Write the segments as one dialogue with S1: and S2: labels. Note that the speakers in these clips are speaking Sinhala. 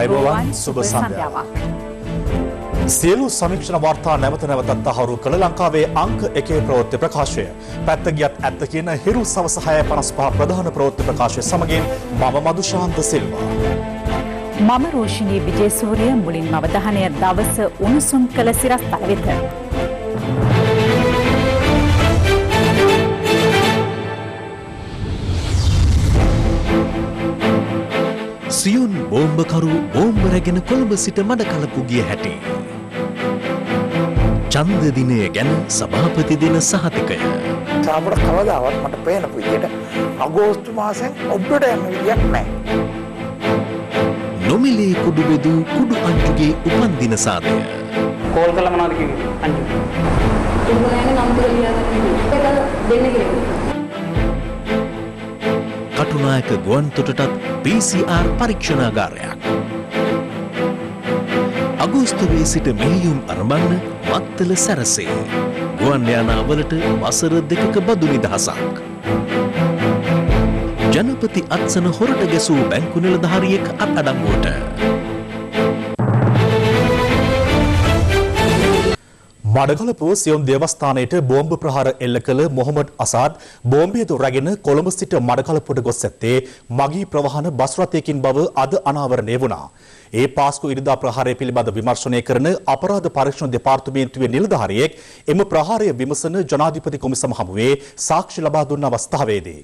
S1: ආයුබෝවන් සුබ සන්ධ්‍යාවක්. සියලු සමීක්ෂණ වාර්තා නැවත නැවතත් තහවුරු කළ ලංකාවේ අංක 1 ප්‍රවෘත්ති ප්‍රකාශය. පැත්ත ගියත් ඇත්ත කියන හිරු සවස 6:55 ප්‍රධාන ප්‍රවෘත්ති ප්‍රකාශය සමගින් මම මදුශාන්ත සිල්වා.
S2: මම රෝෂිනී විජේසූරිය. මුලින්ම අවධානය දවස උණුසුම් කළ සිරස්තල වෙත.
S3: සියුන් බෝම්බකරු බෝම්බ රැගෙන කොළඹ සිට මඩකලපු ගිය හැටි. ඡන්ද දිනය ගැන සභාපති දින සහතිකය.
S4: අපට කවදාවත් මට පේන විදියට අගෝස්තු මාසෙන් ඔබට යන විදියක් නැහැ.
S3: නොමිලේ කුඩු බෙදූ කුඩු අංජුගේ උපන්දින සාදය.
S5: කෝල් කළා මොනවද කිව්වේ අංජු?
S6: උඹලාගේ නම් ටික ලියලා දෙන්න කියලා.
S3: කටුනායක ගුවන් තොටටත් PCR පරීක්ෂණාගාරයක්. අගෝස්තුවේ සිට මෙහෙයුම් අරඹන්න මත්තල සැරසේ. ගුවන් යානාවලට වසර 2ක බදු නිදහසක්. ජනපති අත්සන හොරට ගැසූ බැංකු නිලධාරියෙක් අත්අඩංගුවට.
S1: මඩකලපුව සියොන් දේවස්ථානයට බෝම්බ ප්‍රහාර එල්ල කළ මොහොමඩ් අසාද් බෝම්බයද රැගෙන කොළඹ සිට මඩකලපුවට ගොස් ඇත්තේ මගී ප්‍රවාහන බස් රථයකින් බව අද අනාවරණය වුණා. ඒ පාස්කු ඉරිදා ප්‍රහාරය පිළිබඳ විමර්ශනය කරන අපරාධ පරීක්ෂණ දෙපාර්තමේන්තුවේ නිලධාරියෙක් එම ප්‍රහාරය විමසන ජනාධිපති කොමිසම හමුවේ සාක්ෂි ලබා දුන්න අවස්ථාවේදී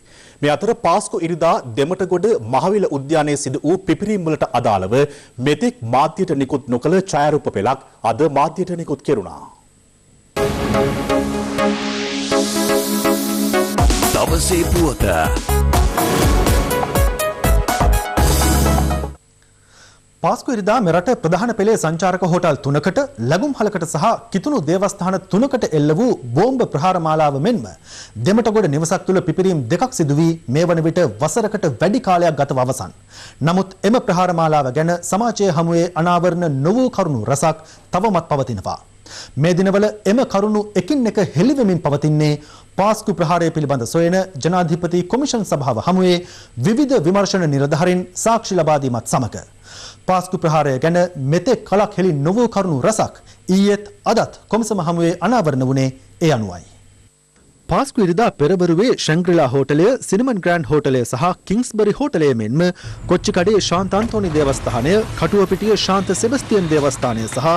S1: මේ අතර පාස්කු ඉරිදා දෙමටගොඩ මහවිල උද්‍යානයේ සිදු වූ පිපිරීම් වලට අදාළව මෙතෙක් මාධ්‍යයට නිකුත් නොකළ ඡායාරූප පෙළක් අද මාධ්‍යයට නිකුත් කෙරුණා.
S3: දවසේ පුවත.
S7: පාස්කු ඉරිදා මෙරට ප්‍රධාන පෙළේ සංචාරක හෝටල් 3කට ලැබුම්හලකට සහ කිතුණු දේවස්ථාන 3කට එල්ල වූ බෝම්බ ප්‍රහාර මාලාව මෙන්ම දෙමටගොඩ නිවසක් තුළ පිපිරීම් දෙකක් සිදු වී මේ වන විට වසරකට වැඩි කාලයක් ගතව අවසන්. නමුත් එම ප්‍රහාර මාලාව ගැන සමාජයේ හමුවේ අනාවරණ නොවූ කරුණු රසක් තවමත් පවතිනවා. මේ දිනවල එම කරුණු එකින් එක හෙළිවෙමින් පවතින්නේ පාස්කු ප්‍රහාරය පිළිබඳ සොයන ජනාධිපති කොමිෂන් සභාව හමුවේ විවිධ විමර්ශන නිලධාරීන් සාක්ෂි ලබා දීමත් සමග පාස්කු ප්‍රහාරය ගැන මෙතෙක් කලක් හෙළි නොවූ කරුණු රසක් ඊයේත් අදත් කොමිසම හමුවේ අනාවරණ වුණේ ඒ අනුවයි. පාස්කු ඉරිදා පෙරවරුවේ ශැංග්‍රීලා හෝටලය, සිනමන් ග්‍රෑන්ඩ් හෝටලය සහ කිංස්බරි හෝටලය මෙන්ම කොච්චිකඩේ ශාන්ත අන්තෝනි දේවස්ථානය, කටුවපිටිය ශාන්ත සෙබස්තියන් දේවස්ථානය සහ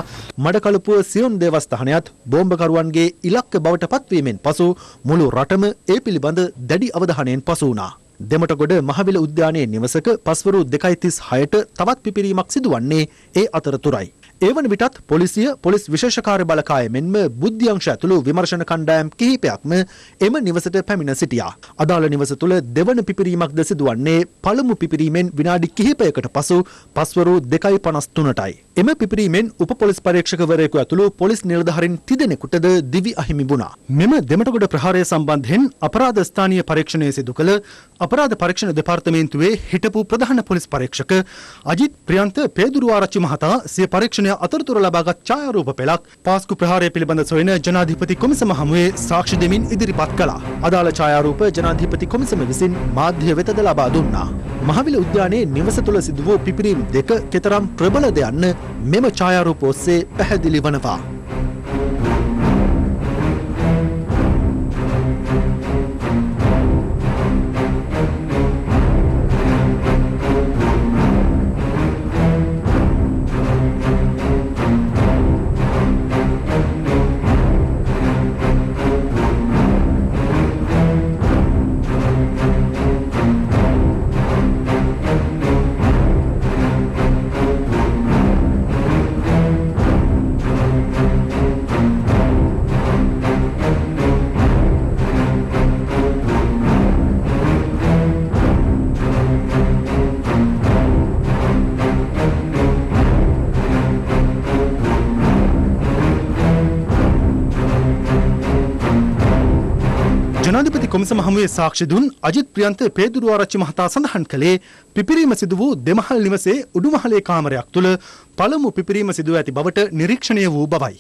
S7: මඩකලපුව සියොන් දේවස්ථානයත් බෝම්බකරුවන්ගේ ඉලක්ක බවට පත්වීමෙන් පසු මුළු රටම ඒ පිළිබඳ දැඩි අවධානයෙන් පසු වුණා. දෙමටගොඩ මහවිල උද්‍යානයේ නිවසක පස්වරු 2:36ට තවත් පිපිරීමක් සිදුවන්නේ ඒ අතරතුරයි. ඒවන විටත් පොලිසිය, පොලිස් විශේෂකාර්ය බලකාය මෙන්ම බුද්ධි අංශ ඇතුළු විමර්ශන කණ්ඩායම් කිහිපයක්ම එම නිවසට පැමිණ සිටියා. අදාළ නිවස තුළ දෙවන පිපිරීමක්ද සිදුවන්නේ පළමු පිපිරීමෙන් විනාඩි කිහිපයකට පසු පස්වරු 2:53ටයි. එම පිපිරීමෙන් උප පොලිස් පරීක්ෂකවරයෙකු ඇතුළු පොලිස් නිලධාරීන් තිදෙනෙකුටද දිවි අහිමි වුණා. මෙම දෙමටගොඩ ප්‍රහාරය සම්බන්ධයෙන් අපරාධ ස්ථානීය පරීක්ෂණය සිදු කළ අපරාධ පරීක්ෂණ දෙපාර්තමේන්තුවේ හිටපු ප්‍රධාන පොලිස් පරීක්ෂක අජිත් ප්‍රියන්ත පේදුරුආරච්චි මහතා සිය පරීක්ෂණය අතරතුර ලබාගත් ඡායාරූප පෙළක් පාස්කු ප්‍රහාරය පිළිබඳ සොයන ජනාධිපති කොමිසම හමුවේ සාක්ෂි දෙමින් ඉදිරිපත් කළා. අදාළ ඡායාරූප ජනාධිපති කොමිසම විසින් මාධ්‍ය වෙතද ලබා දුන්නා. මහවිල උද්‍යානයේ නිවස තුළ සිදු වූ පිපිරීම් දෙක කෙතරම් ප්‍රබලද යන්න මෙම ඡායාරූප ඔස්සේ පැහැදිලි වනවා. ජනාධිපති කොමිසම හමුවේ සාක්ෂි දුන් අජිත් ප්‍රියන්ත පේදුරුආරච්චි මහතා සඳහන් කළේ පිපිරීම සිදු වූ දෙමහල් නිවසේ උඩුමහලේ කාමරයක් තුළ පළමු පිපිරීම සිදුව ඇති බවට නිරීක්ෂණය වූ බවයි.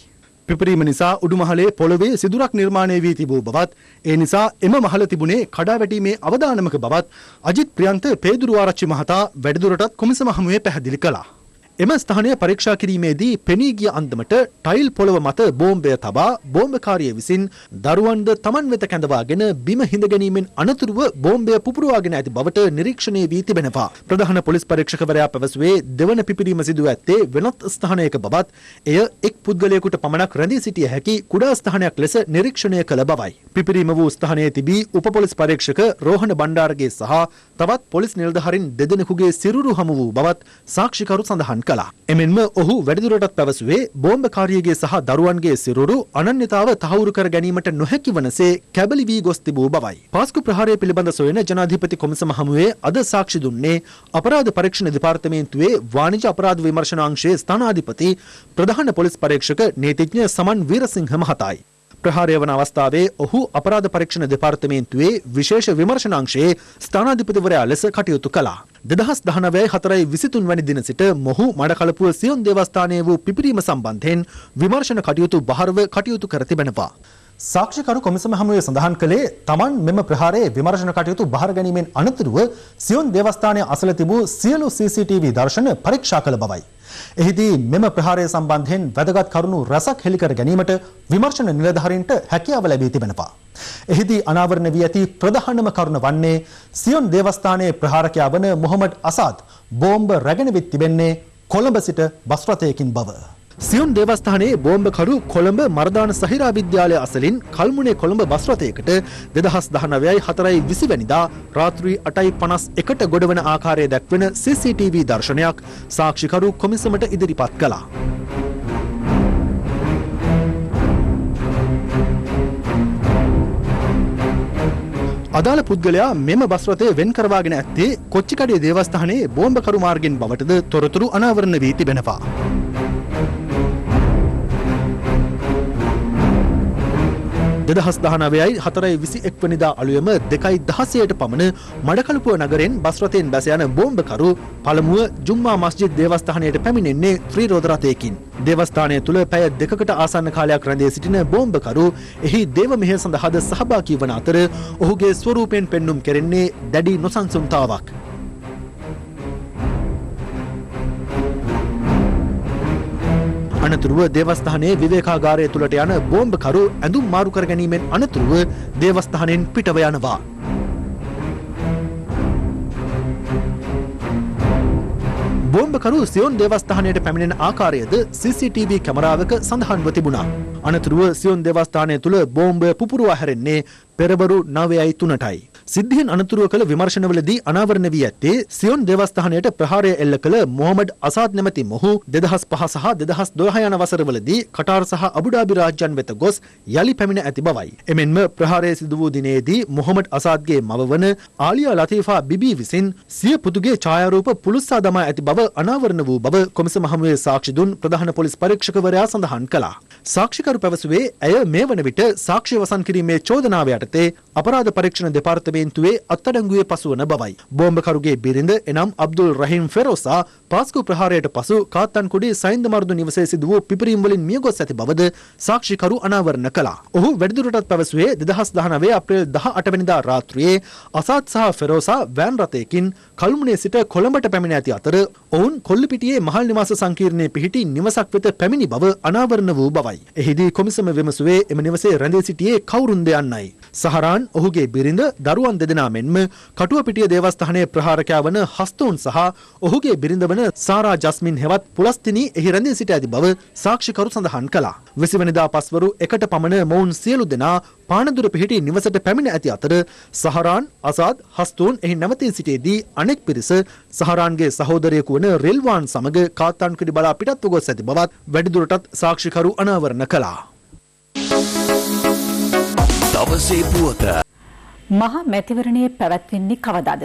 S7: පිපිරීම නිසා උඩුමහලේ පොළවේ සිදුරක් නිර්මාණය වී තිබූ බවත් ඒ නිසා එම මහල තිබුණේ කඩාවැටීමේ අවදානමක බවත් අජිත් ප්‍රියන්ත පේදුරුආරච්චි මහතා වැඩිදුරටත් කොමිසම හමුවේ පැහැදිලි කළා. එම ස්ථානය පරීක්ෂා කිරීමේදී පෙනී ගිය අන්දමට ටයිල් පොළව මත බෝම්බය තබා බෝම්බකාරිය විසින් දරුවන්ද තමන් වෙත කැඳවාගෙන බිම හිඳ ගැනීමෙන් අනතුරුව බෝම්බය පුපුරවාගෙන ඇති බවට නිරීක්ෂණය වී තිබෙනවා. ප්‍රධාන පොලිස් පරීක්ෂකවරයා පැවසුවේ දෙවන පිපිරීම සිදුව ඇත්තේ වෙනත් ස්ථානයක බවත් එය එක් පුද්ගලයෙකුට පමණක් රැඳී සිටිය හැකි කුඩා ස්ථානයක් ලෙස නිරීක්ෂණය කළ බවයි. පිපිරීම වූ ස්ථානයේ තිබී උප පොලිස් පරීක්ෂක රෝහණ බණ්ඩාරගේ සහ තවත් පොලිස් නිලධාරීන් දෙදෙනෙකුගේ සිරුරු හමු වූ බවත් සාක්ෂිකරු සඳහන් කළා. එමෙන්ම ඔහු වැඩිදුරටත් පැවසුවේ බෝම්බකාරියගේ සහ දරුවන්ගේ සිරුරු අනන්‍යතාව තහවුරු කර ගැනීමට නොහැකි වනසේ කැබලි වී ගොස් තිබූ බවයි. පාස්කු ප්‍රහාරය පිළිබඳ සොයන ජනාධිපති කොමිසම හමුවේ අද සාක්ෂි දුන්නේ අපරාධ පරීක්ෂණ දෙපාර්තමේන්තුවේ වාණිජ්‍ය අපරාධ විමර්ශනාංශයේ ස්ථානාධිපති ප්‍රධාන පොලිස් පරීක්ෂක නීතිඥ සමන් වීරසිංහ මහතායි. ප්‍රහාරය වන අවස්ථාවේ ඔහු අපරාධ පරීක්ෂණ දෙපාර්තමේන්තුවේ විශේෂ විමර්ශනාංශයේ ස්ථානාධිපතිවරයා ලෙස කටයුතු කළා. 2019 වැනි දින සිට මොහු මඩකලපුව සියොන් දේවස්ථානයේ වූ පිපිරීම සම්බන්ධයෙන් විමර්ශන කටයුතු බහරව කටයුතු කර තිබෙනවා. සාක්ෂිකරු කොමිසම හමුවේ සඳහන් කළේ තමන් මෙම ප්‍රහාරයේ විමර්ශන කටයුතු බහර ගැනීමෙන් අනතුරුව සියොන් දේවස්ථානයේ අසල තිබූ සියලු CCTV දර්ශන පරීක්ෂා කළ බවයි. එහිදී මෙම ප්‍රහාරය සම්බන්ධයෙන් වැදගත් කරුණු රසක් හෙළි කර ගැනීමට විමර්ශන නිලධාරීන්ට හැකියාව ලැබී තිබෙනවා. එහිදී අනාවරණ වී ඇති ප්‍රධානම කරුණ වන්නේ සියොන් දේවස්ථානයේ ප්‍රහාරකයා වන මොහොමඩ් අසාද් බෝම්බ රැගෙන විත් තිබෙන්නේ කොළඹ සිට බස් රථයකින් බව. සියොන් දේවස්ථානයේ බෝම්බකරු කොළඹ මර්දාන සහිරා විද්‍යාලය අසලින් කල්මුනේ කොළඹ බස් රථයකට 2019 වෙනිදා රාත්‍රී 8:51ට ගොඩවන ආකාරය දැක්වෙන CCTV දර්ශනයක් සාක්ෂිකරු කොමිසමට ඉදිරිපත් කළා. අදාළ පුද්ගලයා මෙම බස් රථය වෙන් කරවාගෙන ඇත්තේ කොච්චිකඩිය දේවස්ථානයේ බෝම්බකරු මාර්ගෙන් බවටද තොරතුරු අනාවරණ වී තිබෙනවා. 2019 වෙනිදා අලුයම 2:16ට පමණ මඩකලපුව නගරෙන් බස් රථයෙන් බැස යන බෝම්බකරු පළමුව ජුම්මා මස්ජිද් දේවස්ථානයට පැමිණෙන්නේ ත්‍රිරෝද රථයකින්. දේවස්ථානය තුළ පැය 2කට ආසන්න කාලයක් රැඳී සිටින බෝම්බකරු එහි දේව මෙහෙය සඳහාද සහභාගී වන අතර ඔහුගේ ස්වරූපයෙන් පෙන්눔 කෙරෙන්නේ දැඩි නොසන්සුන්තාවක්. අනතුරුව දේවස්ථානයේ විවේකාගාරය තුළට යන බෝම්බකරු ඇඳුම් මාරු කර ගැනීමෙන් අනතුරුව දේවස්ථානයෙන් පිටව යනවා. බෝම්බකරු සියොන් දේවස්ථානයට පැමිණෙන ආකාරයද CCTV කැමරාවක සඳහන්ව තිබුණා. අනතුරුව සියොන් දේවස්ථානය තුළ බෝම්බය පුපුරවා හැරෙන්නේ පෙරවරු 9:03ටයි. සිද්ධියෙන් අනතුරුව කළ විමර්ශනවලදී අනාවරණ වී ඇත්තේ සියොන් දේවස්ථානයට ප්‍රහාරය එල්ල කළ මොහමඩ් අසාද් නැමැති මොහු 2005 සහ 2012 යන වසරවලදී කටාර් සහ අබුඩාබි රාජ්‍යයන් වෙත ගොස් යලි පැමිණ ඇති බවයි. එමෙන්ම ප්‍රහාරය සිදු වූ දිනේදී මොහමඩ් අසාද්ගේ මව වන ආලියා ලතීෆා බිබී විසින් සිය පුතුගේ ඡායාරූප පුලුස්සා දමා ඇති බව අනාවරණ වූ බව කොමිසම හමුවේ සාක්ෂි දුන් ප්‍රධාන පොලිස් පරීක්ෂකවරයා සඳහන් කළා. සාක්ෂිකරු පැවසුවේ ඇය මේ වන විට සාක්ෂි වසන් කිරීමේ චෝදනාව යටතේ අපරාධ පරීක්ෂණ දෙපාර්තමේන්තුවේ අත්අඩංගුවේ පසුවන බවයි. බෝම්බකරුගේ බිරිඳ එනම් අබ්දුල් රහීම් ෆෙරෝසා පාස්කු ප්‍රහාරයට පසු කාත්තන්කුඩි සයින්ද මර්දු නිවසේ සිදු වූ පිපිරීම් වලින් මිය ගොස් ඇති බවද සාක්ෂිකරු අනාවරණ කළා. ඔහු වැඩිදුරටත් පැවසුවේ 2019 අප්‍රේල් 18 වෙනිදා රාත්‍රියේ අසාද් සහ ෆෙරෝසා වෑන් රථයකින් කල්මුනේ සිට කොළඹට පැමිණ ඇති අතර ඔවුන් කොල්ලපිටියේ මහල් නිවාස සංකීර්ණයේ පිහිටි නිවසක් වෙත පැමිණි බව අනාවරණ වූ බවයි. එහිදී කොමිසම විමසුවේ එම නිවසේ රැඳී සිටියේ කවුරුන්ද යන්නයි. සහරාන් ඔහුගේ බිරිඳ දරුවන් දෙදෙනා මෙන්ම කටුවපිටිය දේවස්ථානයේ ප්‍රහාරකයා වන හස්තෝන් සහ ඔහුගේ බිරිඳ වන සාරා ජස්මින් හෙවත් පුලස්තිනී එහි රැඳී සිට ඇති බව සාක්ෂිකරු සඳහන් කළා. 20 වෙනිදා පස්වරු 1ට පමණ මොවුන් සියලු දෙනා පානදුර පිහිටි නිවසට පැමිණ ඇති අතර සහරාන් අසාද් හස්තෝන් එහි නැවතී සිටියේදී අනෙක් පිරිස සහරාන්ගේ සහෝදරයෙකු වන රෙල්වාන් සමග කාත්තාන්කුඩි බලා පිටත්ව ගොස් ඇති බවත් වැඩිදුරටත් සාක්ෂිකරු අනාවරණ කළා.
S3: දවසේ පුවත
S2: මහා මැතිවරණයේ පැවැත්වෙන්නේ කවදාද?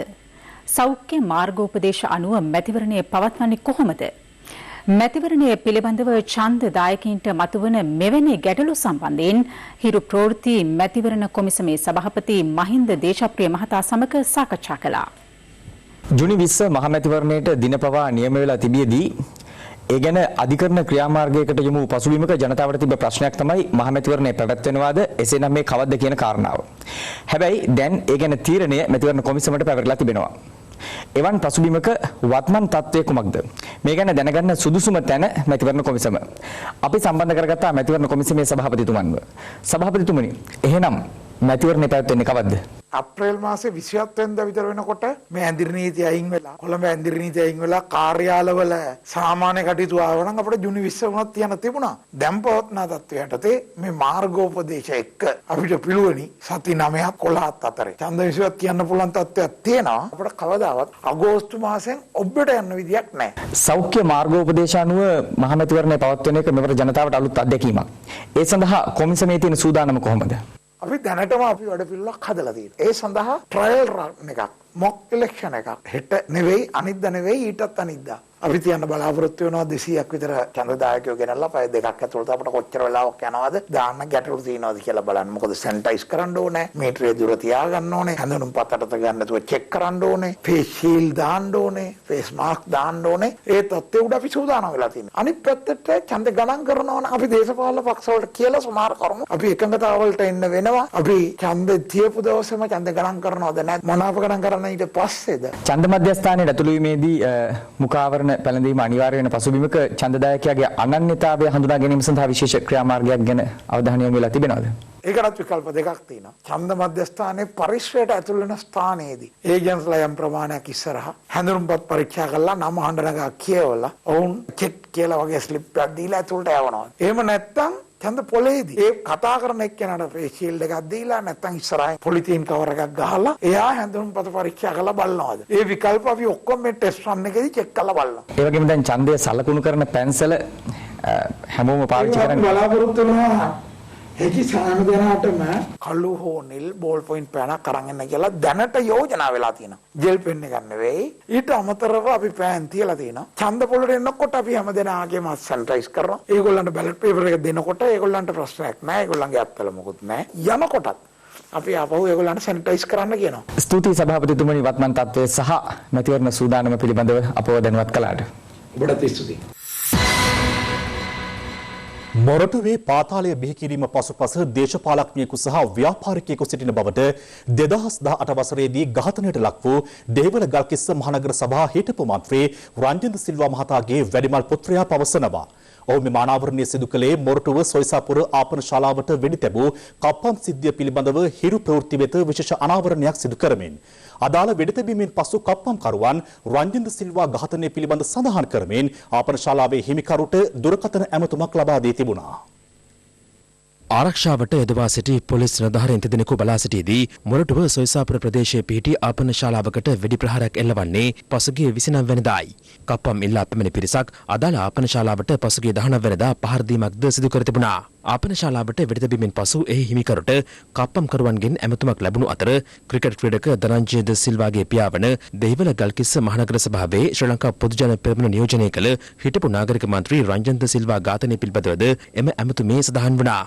S2: සෞඛ්‍ය මාර්ගෝපදේශ අනුව මැතිවරණය පවත්වන්නේ කොහොමද? මැතිවරණය පිළිබඳව ඡන්ද දායකයින්ට මතුවන මෙවැනි ගැටලු සම්බන්ධයෙන් හිරු ප්‍රවෘත්ති මැතිවරණ කොමිසමේ සභාපති මහින්ද දේශප්‍රිය මහතා සමග සාකච්ඡා කළා.
S8: ජුනි 20 මහා මැතිවරණයට දිනපවා නියම වෙලා තිබියදී ඒ ගැන අධිකරණ ක්‍රියාමාර්ගයකට යොමු පසුබිමක ජනතාවට තිබෙන ප්‍රශ්නයක් තමයි මහා මැතිවරණය පැවැත්වෙනවාද එසේනම් මේ කවද්ද කියන කාරණාව. හැබැයි දැන් ඒ ගැන තීරණය මැතිවරණ කොමිසමට පැවරලා තිබෙනවා. එවන් පසුබිමක වත්මන් තත්ත්වය කුමක්ද? මේ ගැන දැනගන්න සුදුසුම තැන මැතිවරණ කොමිසම. අපි සම්බන්ධ කරගත්තා මැතිවරණ කොමිසමේ සභාපතිතුමන්ව. සභාපතිතුමනි, එහෙනම් මැතිවරණය පැවැත්වෙන්නේ කවද්ද?
S4: අප්‍රේල් මාසේ 27 වෙනිදා විතර වෙනකොට මේ ඇඳිරි නීතිය අයින් වෙලා කොළඹ ඇඳිරි නීතිය අයින් වෙලා කාර්යාලවල සාමාන්‍ය කටයුතු ආවනම් අපිට ජුනි 20 වුණත් තියන්න තිබුණා. දැන් පවත්නා තත්ත්වයට මේ මාර්ගෝපදේශ එක්ක අපිට පිළුවනි සති 9ක් 11ක් අතරේ ඡන්ද විශ්වාසයක් කියන්න පුළුවන් තත්ත්වයක් තියෙනවා. අපිට කවදාවත් අගෝස්තු මාසෙන් ඔබට යන්න විදියක් නැහැ.
S8: සෞඛ්‍ය මාර්ගෝපදේශ අනුව මහමැතිවරණය පවත්වන එක මෙවර ජනතාවට අලුත් අත්දැකීමක්. ඒ සඳහා කොමිසමේ තියෙන සූදානම කොහොමද?
S4: අපි දැනටම අපි වැඩ පිළිවෙලක් හදලා තියෙනවා. ඒ සඳහා ට්‍රයල් රන් එකක්, මොක් ඉලෙක්ෂන් එකක් හෙට නෙවෙයි අනිද්දා නෙවෙයි ඊටත් අනිද්දා. අපි තියන්න බලාපොරොත්තු වෙනවා 200ක් විතර ඡන්දදායකයෝ ගෙනල්ලා පැය දෙකක් ඇතුළත අපිට කොච්චර වෙලාවක් යනවද දාන්න ගැටලු තියෙනවද කියලා බලන්න. මොකද සැනිටයිස් කරන්න ඕනේ, මීටරේ දුර තියාගන්න ඕනේ, හැඳුනුම් පතට ගන්න නැතුව චෙක් කරන්න ඕනේ, ෆේස් ෂීල්ඩ් දාන්න ඕනේ, ෆේස් මාස්ක් දාන්න ඕනේ. ඒ තත්ත්වෙ උඩ අපි සූදානම් වෙලා තියෙනවා. අනිත් පැත්තට ඡන්ද ගණන් කරනවා නම් අපි දේශපාලන පක්ෂ වලට කියලා සුමාර කරමු. අපි එකඟතාවලට එන්න වෙනවා. අපි ඡන්ද තියපු දවසේම ඡන්ද ගණන් කරනවද නැත්නම් මොනවාව ගණන් කරන්න ඊට පස්සේද?
S8: ඡන්ද මධ්‍යස්ථානයේ ඇතුළු වීමේදී මුඛාවරණ පැළඳීම අනිවාර්ය වෙන පසුබිමක ඡන්දදායකයාගේ අනන්‍යතාවය හඳුනා ගැනීම සඳහා විශේෂ ක්‍රියාමාර්ගයක් ගැන අවධානය යොමු වෙලා තිබෙනවද?
S4: ඒකටත් විකල්ප දෙකක් තියෙනවා. ඡන්ද මධ්‍යස්ථානයේ පරිශ්‍රයට ඇතුල් වෙන ස්ථානයේදී ඒජන්ස්ලා යම් ප්‍රමාණයක් ඉස්සරහා හැඳුනුම්පත් පරීක්ෂා කරලා නම හඬනගා කියවලා ඔවුන් චෙක් කියලා වගේ ස්ලිප් එකක් දීලා ඇතුළට යවනවා. එහෙම නැත්නම් ඡන්ද පොලේදී ඒ කතා කරන එක්කෙනාට ෆේස් ෂීල්ඩ් එකක් දීලා නැත්නම් ඉස්සරහින් පොලිතීන් කවර් එකක් ගහලා එයා හැඳුනුම්පත පරීක්ෂා කරලා බලනවාද? ඒ විකල්ප අපි ඔක්කොම මේ ටෙස්ට් රන් එකේදී චෙක් කරලා බලනවා.
S8: ඒ වගේම දැන් ඡන්දය සලකුණු කරන පැන්සල හැමෝම පාවිච්චි කරන්නේ
S4: බලාපොරොත්තු වෙනවා. ඒකි සාම දෙනාටම කළු හෝ නිල් බෝල් පොයින්ට් පෑනක් අරන් එන්න කියලා දැනට යෝජනා වෙලා තියෙනවා. ජෙල් පෙන් එකක් නෙවෙයි. ඊට අමතරව අපි පෑන් තියලා තියෙනවා. ඡන්ද පොළට එනකොට අපි හැම දෙනාගේම සැනිටයිස් කරනවා. ඒගොල්ලන්ට බැලට් පේපර් එක දෙනකොට ඒගොල්ලන්ට ප්‍රශ්නයක් නැහැ. ඒගොල්ලන්ගේ අත්වල මොකුත් නැහැ. යනකොටත් අපි ආපහු ඒගොල්ලන්ට සැනිටයිස් කරන්න කියනවා.
S8: ස්තුතියි සභාපතිතුමනි වත්මන් තත්ත්වය සහ මැතිවරණ සූදානම පිළිබඳව අපව දැනුවත් කළාට.
S4: ඔබට ස්තුතියි.
S1: මොරටුවේ පාතාලය බිහි කිරීම පසුපස දේශපාලඥයෙකු සහ ව්‍යාපාරිකයෙකු සිටින බවට 2018 වසරේදී ඝාතනයට ලක් වූ දේවල ගල්කිස්ස මහනගර සභා හිටපු මන්ත්‍රී රංජන් සිල්වා මහතාගේ වැඩිමල් පුත්‍රයා පවසනවා. ඔහු මේ මානවරණය සිදු කළේ මොරටුව සොයිසාපුර ආපන ශාලාවට වෙඩි තැබූ කප්පම් සිද්ධිය පිළිබඳව හිරු ප්‍රවෘත්ති වෙත විශේෂ අනාවරණයක් සිදු කරමින්. අදාළ වෙඩි තැබීමෙන් පසු කප්පම් කරුවන් රංජන් සිල්වා ඝාතනය පිළිබඳ සඳහන් කරමින් ආපන ශාලාවේ හිමිකරුට දුරකථන ඇමතුමක් ලබා දී තිබුණා.
S9: ආරක්ෂාවට යොදවා සිටි පොලිස් නිලධාරීන් දෙදෙනෙකු බලා සිටියේදී මොරටුව සොයිසාපුර ප්‍රදේශයේ පිහිටි ආපන ශාලාවකට වෙඩි ප්‍රහාරයක් එල්ලවන්නේ පසුගිය 29 වෙනිදායි. කප්පම් ඉල්ලා පැමිණි පිරිසක් අදාළ ආපන ශාලාවට පසුගිය 19 වෙනිදා පහර දීමක්ද සිදු කර තිබුණා. ආපන ශාලාවට වෙඩි තැබීමෙන් පසු එහි හිමිකරුට කප්පම් කරුවන්ගෙන් ඇමතුමක් ලැබුණු අතර ක්‍රිකට් ක්‍රීඩක ධනංජය ද සිල්වාගේ පියාවන දෙහිවල ගල්කිස්ස මහනගර සභාවේ ශ්‍රී ලංකා පොදුජන පෙරමුණ නියෝජනය කළ හිටපු නාගරික මන්ත්‍රී රංජන් ද සිල්වා ඝාතනය පිළිබඳවද එම ඇමතුමේ සඳහන් වුණා.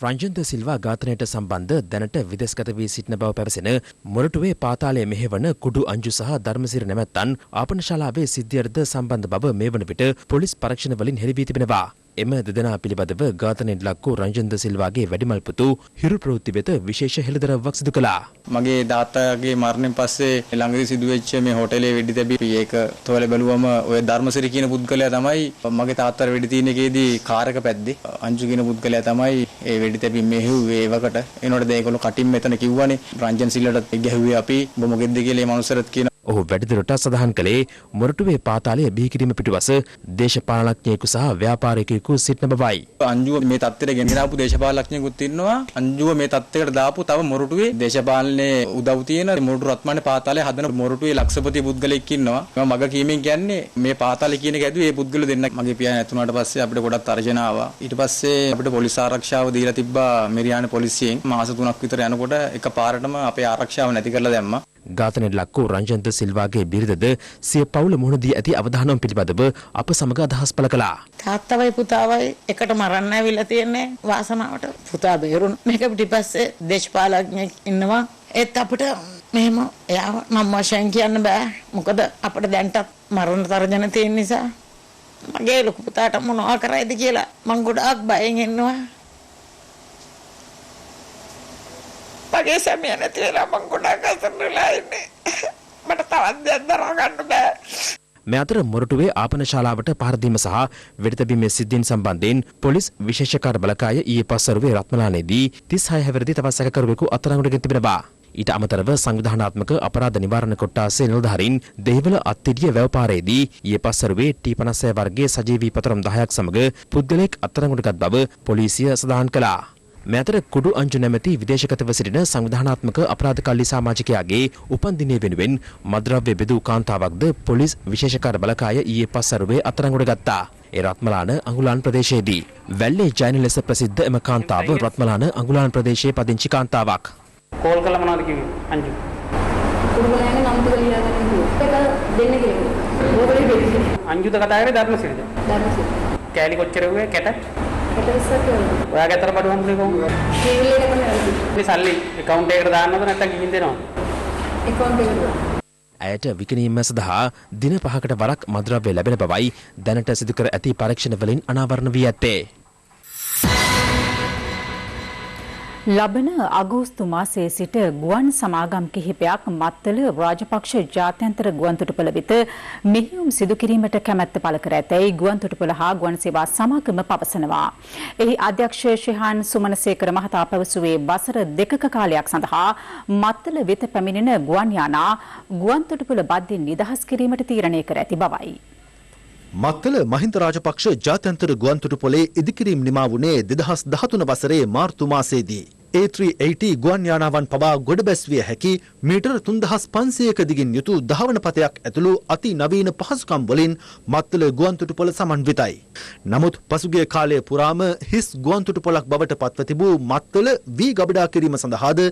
S9: රංජන් ද සිල්වා ඝාතනයට සම්බන්ධ දැනට විදෙස්ගත වී සිටින බව පැවසෙන මොරටුවේ පාතාලය මෙහෙවන කුඩු අංජු සහ ධර්මසිරි නැමැත්තන් ආපන ශාලාවේ සිද්ධියටද සම්බන්ධ බව මේ වන විට පොලිස් පරීක්ෂණ වලින් හෙළි වී තිබෙනවා. එම දෙදෙනා පිළිබඳව ඝාතනයට ලක් වූ රංජන් ද සිල්වාගේ වැඩිමල් පුතු හිරු ප්‍රවෘත්ති වෙත විශේෂ හෙළිදරව්වක් සිදු කළා.
S10: මගේ තාත්තාගේ මරණයෙන් පස්සේ ළඟදී සිදුවෙච්ච මේ හෝටලේ වෙඩි තැබී ඒක තෝල බැලුවම ඔය ධර්මසිරි කියන පුද්ගලයා තමයි මගේ තාත්තාට වෙඩි තියෙන එකේදී කාර් එක පැද්දේ. අංජු කියන පුද්ගලයා තමයි ඒ වෙඩි තැබීම මෙහෙව්වේ ඒවකට. එනකොට ඒගොල්ලෝ කටින් මෙතන කිව්වනේ රංජන් සිල්ලට ගැහුවේ අපි ඔබ මොකෙද්ද කියලා මේ මනුස්සරත් කියන.
S9: ඔහු වැඩිදුරට සඳහන් කළේ මොරටුවේ පාතාලය බිහි කිරීම පිටුපස දේශපාලනඥයෙකු සහ ව්‍යාපාරිකයෙකු සිටින බවයි.
S10: අංජුව මේ තත්ත්වයට ගෙනගෙන ආපු දේශපාලනඥයෙකුත් ඉන්නවා. අංජුව මේ තත්ත්වයට දාපු තව මොරටුවේ දේශපාලනයේ උදව් තියෙන මොරටු රත්මනේ පාතාලය හදන මොරටුවේ ලක්ෂපති පුද්ගලෙක් ඉන්නවා. මම මග කීමෙන් කියන්නේ මේ පාතාලය කියන එක ඇදුවේ මේ පුද්ගලයෝ දෙන්න. මගේ පියා නැතුණාට පස්සේ අපිට ගොඩක් තර්ජන ආවා. ඊට පස්සේ අපිට පොලිස් ආරක්ෂාව දීලා තිබ්බා මෙරියාන පොලිසියෙන්. මාස 3ක් විතර යනකොට එකපාරටම අපේ ආරක්ෂාව නැති කරලා දැම්මා.
S9: ඝාතනයට ලක් වූ රංජන් ද සිල්වාගේ බිරිඳද සිය පවුල මුහුණ දී ඇති අවධානම පිළිබඳව අප සමග අදහස් පළ කළා.
S11: තාත්තවයි පුතාවයි එකට මරන්න ඇවිල්ලා තියෙන්නේ වාසනාවට පුතා බේරුණ. මේක පිටිපස්සේ දේශපාලඥයෙක් ඉන්නවා. ඒත් අපිට මෙහෙම එයාව නම් වශයෙන් කියන්න බෑ. මොකද අපිට දැන්ටත් මරණ තර්ජන තියෙන නිසා මගේ ලොකු පුතාට මොනවා කරයිද කියලා මං ගොඩාක් බයෙන් ඉන්නවා. මගේ සැමියා නැති වෙලා මං ගොඩාක් අසරණලා ඉන්නේ. මට තවත් දෙයක් දරා ගන්න බෑ.
S9: මේ අතර මොරටුවේ ආපන ශාලාවට පහර දීම සහ වෙඩිතැබීමේ සිද්ධීන් සම්බන්ධයෙන් පොලිස් විශේෂකාර බලකාය ඊයේ පස්වරුවේ රත්මලානේදී 36 හැවිරිදි තවත් සැකකරුවෙකු අත්අඩංගුවට තිබෙනවා. ඊට අමතරව සංවිධානාත්මක අපරාධ නිවාරණ කොට්ටාසේ නිලධාරීන් දෙහිවල අත්තිඩිය වැවපාරේදී ඊයේ පස්වරුවේ T56 වර්ගයේ සජීවී පතරම් 10ක් සමග පුද්ගලයෙක් අත්අඩංගුවට ගත් බව පොලිසිය සඳහන් කළා. මේ අතර කුඩු අංජු නැමැති විදේශගතව සිටින සංවිධානාත්මක අපරාධ කල්ලි සමාජිකයාගේ උපන්දිනය වෙනුවෙන් මද්‍රව්‍ය බෙදූ කාන්තාවක්ද පොලිස් විශේෂකාර බලකාය ඊයේ පස්වරුවේ අත්අඩංගුවට ගත්තා. ඒ රත්මලාන අඟුලාන් ප්‍රදේශයේදී වැල්ලේ ජයන ලෙස ප්‍රසිද්ධ එම කාන්තාව රත්මලාන අඟුලාන් ප්‍රදේශයේ පදිංචි කාන්තාවක්.
S5: කෝල් කළා මොනවද කිව්වේ අංජු?
S6: කුරුමලයන්ගේ නම් ටික ලියා ගන්න කිව්වා. ඒක දෙන්න කියලා. ඕගොල්ලෝ දෙන්නේ.
S5: අංජුද කතා කරේ ධර්මසිරිද?
S6: ධර්මසිරි.
S5: කෑලි කොච්චර වුවේ කැට?
S6: ඔයාගේ
S5: අතර බඩු හම්බුනේ කොහොමද?
S6: කේවිල් එක තමයි.
S5: මේ සල්ලි account එකකට දාන්නද නැත්නම් ගිහින් දෙනවද?
S6: account එකට.
S9: ඇයට විකිණීම සඳහා දින 5කට වරක් මද්‍රව්‍ය ලැබෙන බවයි දැනට සිදු කර ඇති පරීක්ෂණ වලින් අනාවරණ වී ඇත්තේ.
S2: ලබන අගෝස්තු මාසයේ සිට ගුවන් සමාගම් කිහිපයක් මත්තල රාජපක්ෂ ජාත්‍යන්තර ගුවන්තොටුපළ වෙත මෙහෙයුම් සිදු කිරීමට කැමැත්ත පළ කර ඇතැයි ගුවන්තොටුපළ හා ගුවන් සේවා සමාගම පවසනවා. එහි අධ්‍යක්ෂ ශිහාන් සුමනසේකර මහතා පැවසුවේ වසර 2ක කාලයක් සඳහා මත්තල වෙත පැමිණෙන ගුවන් යානා ගුවන්තොටුපළ බද්ධින් නිදහස් කිරීමට තීරණය කර ඇති බවයි.
S7: මත්තල මහින්ද රාජපක්ෂ ජාත්‍යන්තර ගුවන්තොටුපළේ ඉදිකිරීම් නිමා වුණේ 2013 වසරේ මාර්තු මාසයේදී. A380 ගුවන් යානාවන් පවා ගොඩ බැස්විය හැකි මීටර් 3500ක දිගින් යුතු දහවන පතයක් ඇතුළු අති නවීන පහසුකම් වලින් මත්තල ගුවන්තොටුපළ සමන්විතයි. නමුත් පසුගිය කාලය පුරාම හිස් ගුවන්තොටුපළක් බවට පත්ව තිබූ මත්තල වී ගබඩා කිරීම සඳහාද